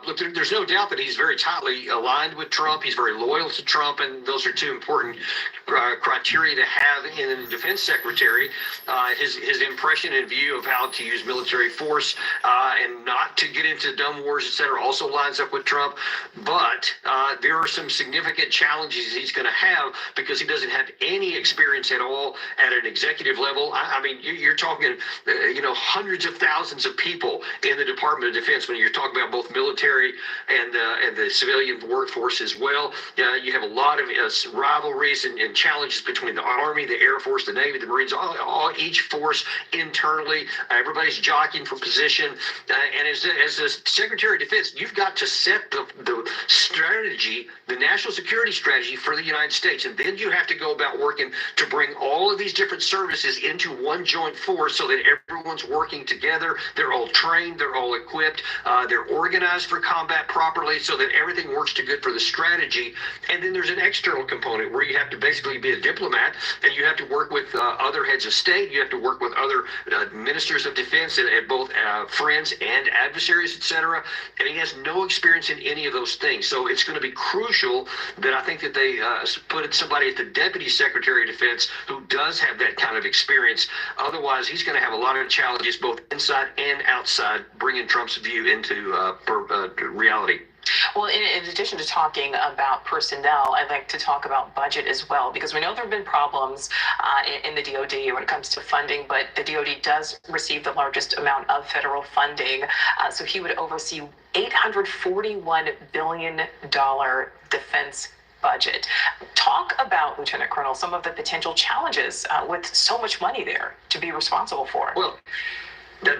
Look, there's no doubt that he's very tightly aligned with Trump. He's very loyal to Trump, and those are 2 important criteria to have in a defense secretary. His impression and view of how to use military force and not to get into dumb wars, et cetera, also lines up with Trump. But there are some significant challenges he's going to have because he doesn't have any experience at all at an executive level. I mean, you're talking, hundreds of thousands of people in the Department of Defense when you're talking about both military and the civilian workforce as well. You have a lot of rivalries and challenges between the Army, the Air Force, the Navy, the Marines, each force internally. Everybody's jockeying for position. And as the Secretary of Defense, you've got to set the strategy, the national security strategy for the United States. And then you have to go about working to bring all of these different services into one joint force so that everyone's working together. They're all trained, they're all equipped, they're organized for combat properly so that everything works to good for the strategy. And then there's an external component where you have to basically be a diplomat and you have to work with other heads of state. You have to work with other ministers of defense and both friends and adversaries, etc. And he has no experience in any of those things. So it's going to be crucial that I think that they put somebody at the Deputy Secretary of Defense who does have that kind of experience. Otherwise, he's going to have a lot of challenges both inside and outside bringing Trump's view into reality. Well, in addition to talking about personnel, I'd like to talk about budget as well, because we know there have been problems in the DoD when it comes to funding, but the DoD does receive the largest amount of federal funding. So he would oversee $841 billion defense budget. Talk about, Lieutenant Colonel, some of the potential challenges with so much money there to be responsible for. Well,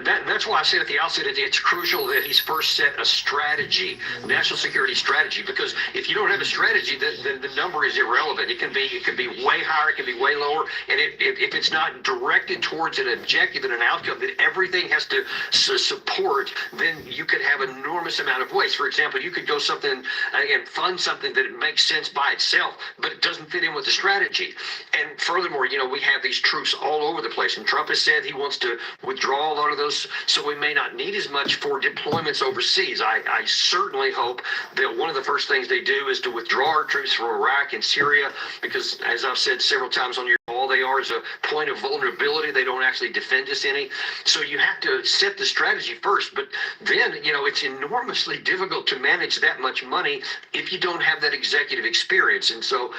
that's why I said at the outset it's crucial that he's first set a strategy, national security strategy, because if you don't have a strategy, then the number is irrelevant. It can be way higher, it can be way lower, and if it's not directed towards an objective and an outcome that everything has to support, then you could have an enormous amount of waste. For example, you could go something and fund something that it makes sense by itself, but it doesn't fit in with the strategy. And furthermore, we have these troops all over the place, and Trump has said he wants to withdraw a lot of those, so we may not need as much for deployments overseas. I certainly hope that one of the first things they do is to withdraw our troops from Iraq and Syria, because as I've said several times on your all they are is a point of vulnerability. They don't actually defend us any. So you have to set the strategy first, but then, it's enormously difficult to manage that much money if you don't have that executive experience. And so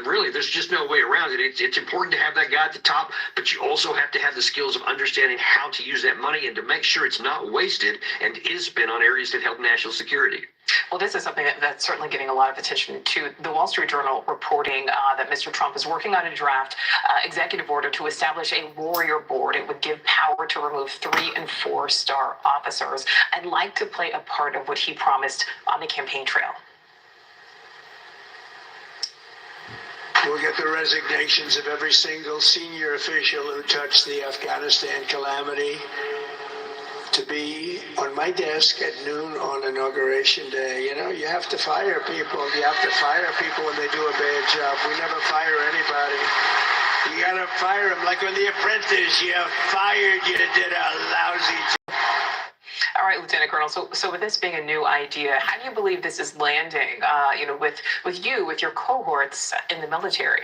really, there's just no way around it. It's important to have that guy at the top, but you also have to have the skills of understanding how to use that money and to make sure it's not wasted and is spent on areas that help national security. Well, this is something that's certainly getting a lot of attention to. The Wall Street Journal reporting that Mr. Trump is working on a draft executive order to establish a warrior board. It would give power to remove 3- and 4-star officers. I'd like to play a part of what he promised on the campaign trail. We'll get the resignations of every single senior official who touched the Afghanistan calamity to be on my desk at noon on Inauguration Day. You have to fire people. You have to fire people when they do a bad job. We never fire anybody. You got to fire them. Like on The Apprentice, you fired, you did a lousy job. All right, Lieutenant Colonel. So with this being a new idea, how do you believe this is landing, with your cohorts in the military?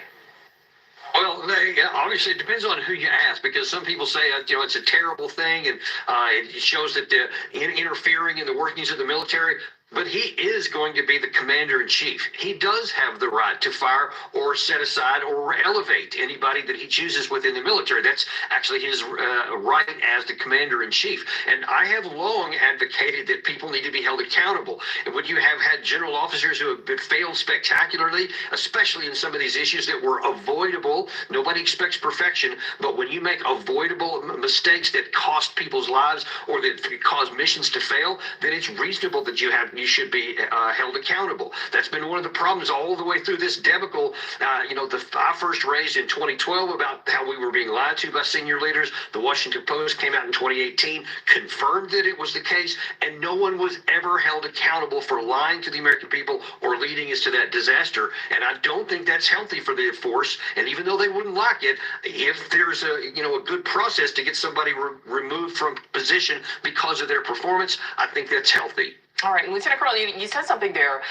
Well, obviously it depends on who you ask, because some people say, it's a terrible thing and it shows that they're interfering in the workings of the military. but he is going to be the commander-in-chief. He does have the right to fire or set aside or elevate anybody that he chooses within the military. That's actually his right as the commander-in-chief. And I have long advocated that people need to be held accountable. And when you have had general officers who have failed spectacularly, especially in some of these issues that were avoidable, nobody expects perfection, but when you make avoidable mistakes that cost people's lives or that cause missions to fail, then it's reasonable that you should be held accountable. That's been one of the problems all the way through this debacle. I first raised in 2012 about how we were being lied to by senior leaders. The Washington Post came out in 2018, confirmed that it was the case, and no one was ever held accountable for lying to the American people or leading us to that disaster. And I don't think that's healthy for the force. And even though they wouldn't like it, if there's a good process to get somebody removed from position because of their performance, I think that's healthy. All right, Lieutenant Colonel, you said something there.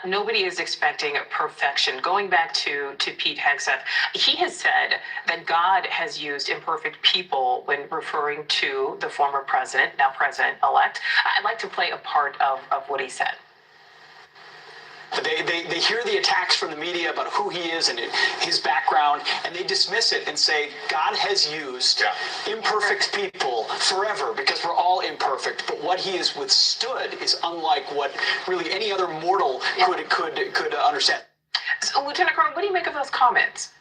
Nobody is expecting perfection. Going back to Pete Hegseth, he has said that God has used imperfect people when referring to the former president, now president-elect. I'd like to play a part of what he said. They hear the attacks from the media about who he is and his background, and they dismiss it and say God has used imperfect people forever because we're all imperfect. But what he has withstood is unlike what really any other mortal could understand. So, Lieutenant Colonel, what do you make of those comments?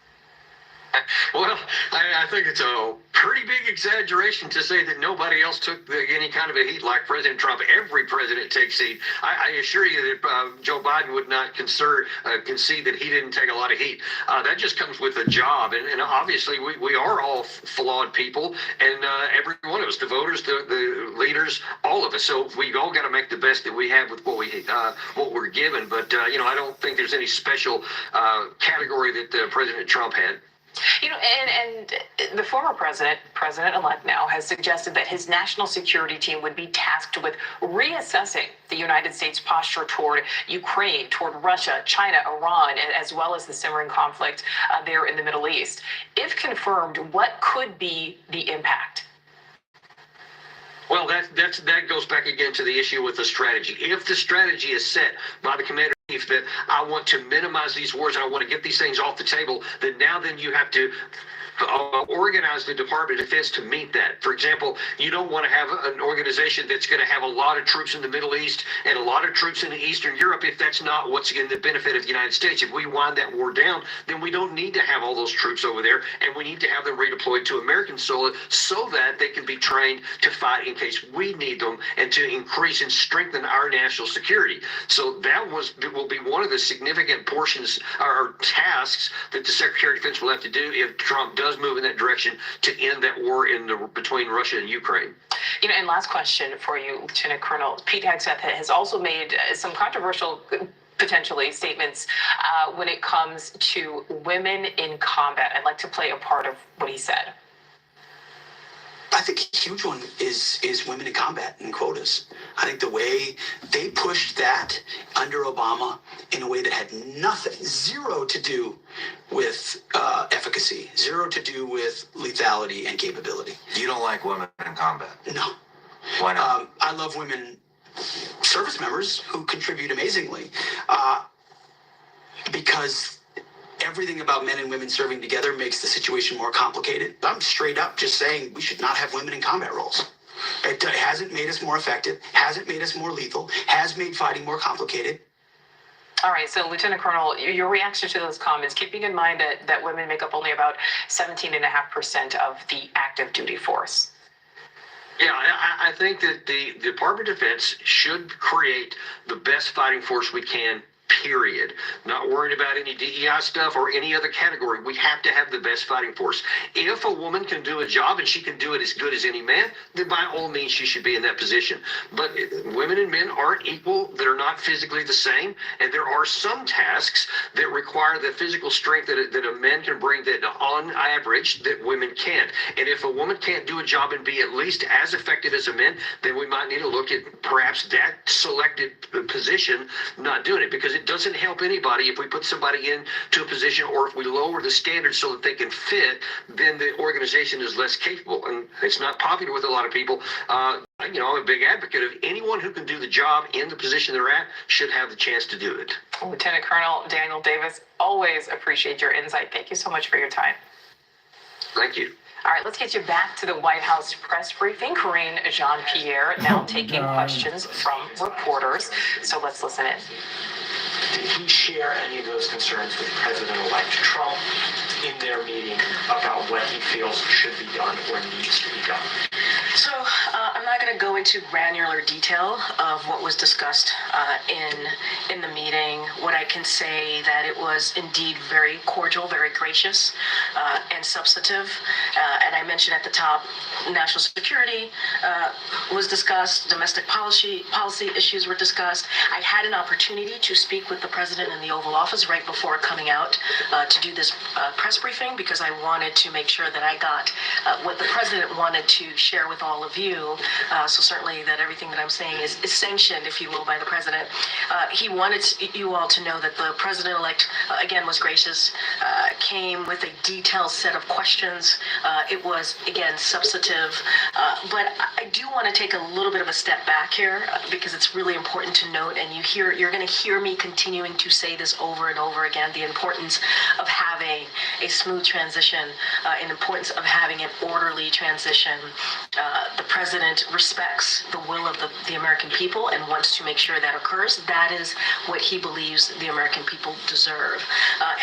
Well, I think it's a pretty big exaggeration to say that nobody else took any kind of a heat like President Trump. Every president takes heat. I assure you that Joe Biden would not concede that he didn't take a lot of heat. That just comes with the job. And obviously, we are all flawed people, and every one of us, the voters, the leaders, all of us. So we all got to make the best that we have with what we're given. But, I don't think there's any special category that President Trump had. And the former president-elect now, has suggested that his national security team would be tasked with reassessing the United States posture toward Ukraine, toward Russia, China, Iran, as well as the simmering conflict there in the Middle East. If confirmed, what could be the impact? Well, that goes back again to the issue with the strategy. If the strategy is set by the commander that I want to minimize these wars and I want to get these things off the table, then you have to organize the Department of Defense to meet that. For example, you don't want to have an organization that's going to have a lot of troops in the Middle East and a lot of troops in Eastern Europe if that's not what's in the benefit of the United States. If we wind that war down, then we don't need to have all those troops over there, and we need to have them redeployed to American soil so that they can be trained to fight in case we need them and to increase and strengthen our national security. So that will be one of the significant portions or tasks that the Secretary of Defense will have to do if Trump does move in that direction to end that war between Russia and Ukraine. And last question for you, Lieutenant Colonel. Pete Hegseth has also made some controversial, potentially, statements when it comes to women in combat. I'd like to play a part of what he said. I think a huge one is women in combat and quotas. I think the way they pushed that under Obama in a way that had zero to do with efficacy, zero to do with lethality and capability. You don't like women in combat? No. Why not? I love women service members who contribute amazingly because everything about men and women serving together makes the situation more complicated. I'm straight up just saying we should not have women in combat roles. It hasn't made us more effective, hasn't made us more lethal, has made fighting more complicated. All right, so Lieutenant Colonel, your reaction to those comments, keeping in mind that women make up only about 17.5% of the active duty force. Yeah, I think that the Department of Defense should create the best fighting force we can, period. Not worried about any DEI stuff or any other category. We have to have the best fighting force. If a woman can do a job and she can do it as good as any man, then by all means she should be in that position. But women and men aren't equal. They're not physically the same. And there are some tasks that require the physical strength that a man can bring that on average that women can't. And if a woman can't do a job and be at least as effective as a man, then we might need to look at perhaps that selected position not doing it. Because it doesn't help anybody if we put somebody into a position, or if we lower the standards so that they can fit, then the organization is less capable. And it's not popular with a lot of people. You know, I'm a big advocate of anyone who can do the job in the position they're at should have the chance to do it. Lieutenant Colonel Daniel Davis, always appreciate your insight. Thank you so much for your time. Thank you. All right, let's get you back to the White House press briefing. Karine Jean-Pierre now taking questions from reporters. So let's listen in. Did he share any of those concerns with President-elect Trump in their meeting about what he feels should be done or needs to be done? So I'm not going to go into granular detail of what was discussed in the meeting. What I can say that it was indeed very cordial, very gracious, and substantive. And I mentioned at the top, national security was discussed, domestic policy issues were discussed. I had an opportunity to speak with the president in the Oval Office right before coming out to do this press briefing, because I wanted to make sure that I got what the president wanted to share with all of you. So certainly that everything that I'm saying is sanctioned, if you will, by the president. He wanted you all to know that the president-elect, again, was gracious, came with a detailed set of questions. It was, again, substantive. But I do want to take a little bit of a step back here, because it's really important to note, and you're going to hear me continuing to say this over and over again, the importance of having a smooth transition, and the importance of having an orderly transition. The president respects the will of the American people and wants to make sure that occurs. That is what he believes the American people deserve.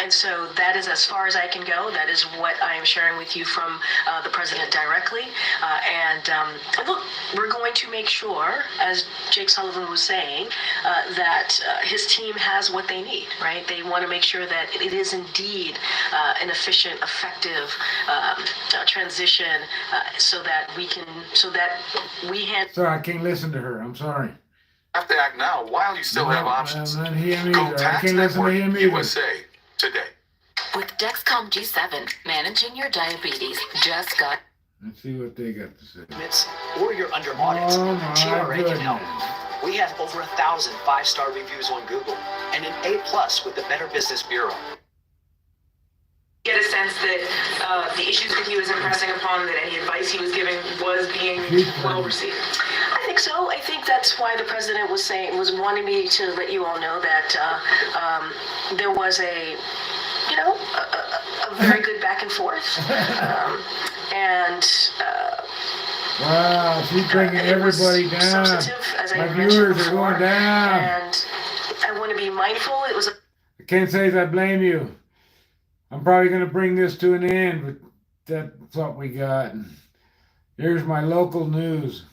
And so that is as far as I can go. That is what I am sharing with you from the president directly. And look, we're going to make sure, as Jake Sullivan was saying, that his team has what they need, right? They want to make sure that it is indeed an efficient, effective transition, so that we Sorry, I can't listen to her. I'm sorry. Have to act now while you still have options. Not him Go either. I Tax can't listen to Network him either. USA today. With Dexcom G7, managing your diabetes just got. Let's see what they got to say. Or you're under audit. Oh my GRA can help. goodness. We have over 1,000 5-star reviews on Google and an A+ with the Better Business Bureau. Get a sense that the issues that he was impressing upon, that any advice he was giving was being well received. I think so. I think that's why the president was wanting me to let you all know that there was a very good back and forth, Wow, she's bringing everybody down. My viewers are going down. And I want to be mindful. I can't say that I blame you. I'm probably going to bring this to an end, but that's what we got. Here's my local news.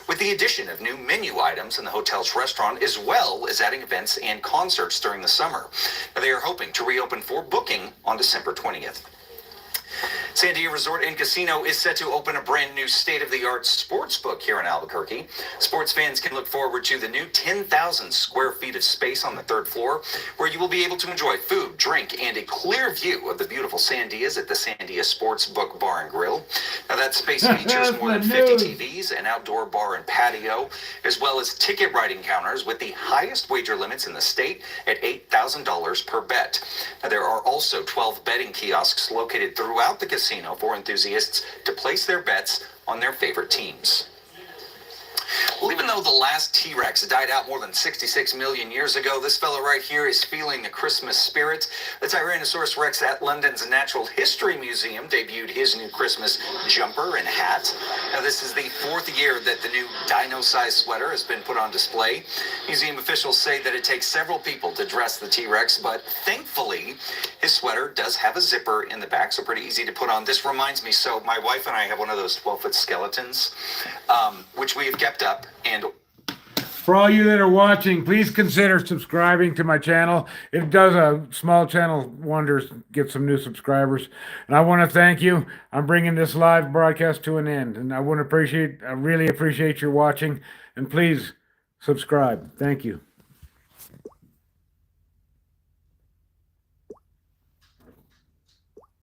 With the addition of new menu items in the hotel's restaurant, as well as adding events and concerts during the summer. They are hoping to reopen for booking on December 20th. Sandia Resort and Casino is set to open a brand new state-of-the-art sports book here in Albuquerque. Sports fans can look forward to the new 10,000 square feet of space on the third floor, where you will be able to enjoy food, drink, and a clear view of the beautiful Sandias at the Sandia Sports Book Bar and Grill. Now that space features more than 50 TVs, an outdoor bar and patio, as well as ticket writing counters with the highest wager limits in the state at $8,000 per bet. Now there are also 12 betting kiosks located throughout the casino for enthusiasts to place their bets on their favorite teams. Well, even though the last T-Rex died out more than 66 million years ago, this fellow right here is feeling the Christmas spirit. The Tyrannosaurus Rex at London's Natural History Museum debuted his new Christmas jumper and hat. Now, this is the 4th year that the new dino-sized sweater has been put on display. Museum officials say that it takes several people to dress the T-Rex, but thankfully, his sweater does have a zipper in the back, so pretty easy to put on. This reminds me, so my wife and I have one of those 12-foot skeletons, which we have kept up. And for all you that are watching, please consider subscribing to my channel. It does a small channel wonders, get some new subscribers. And I want to thank you. I'm bringing this live broadcast to an end. And I really appreciate your watching. And please subscribe. Thank you.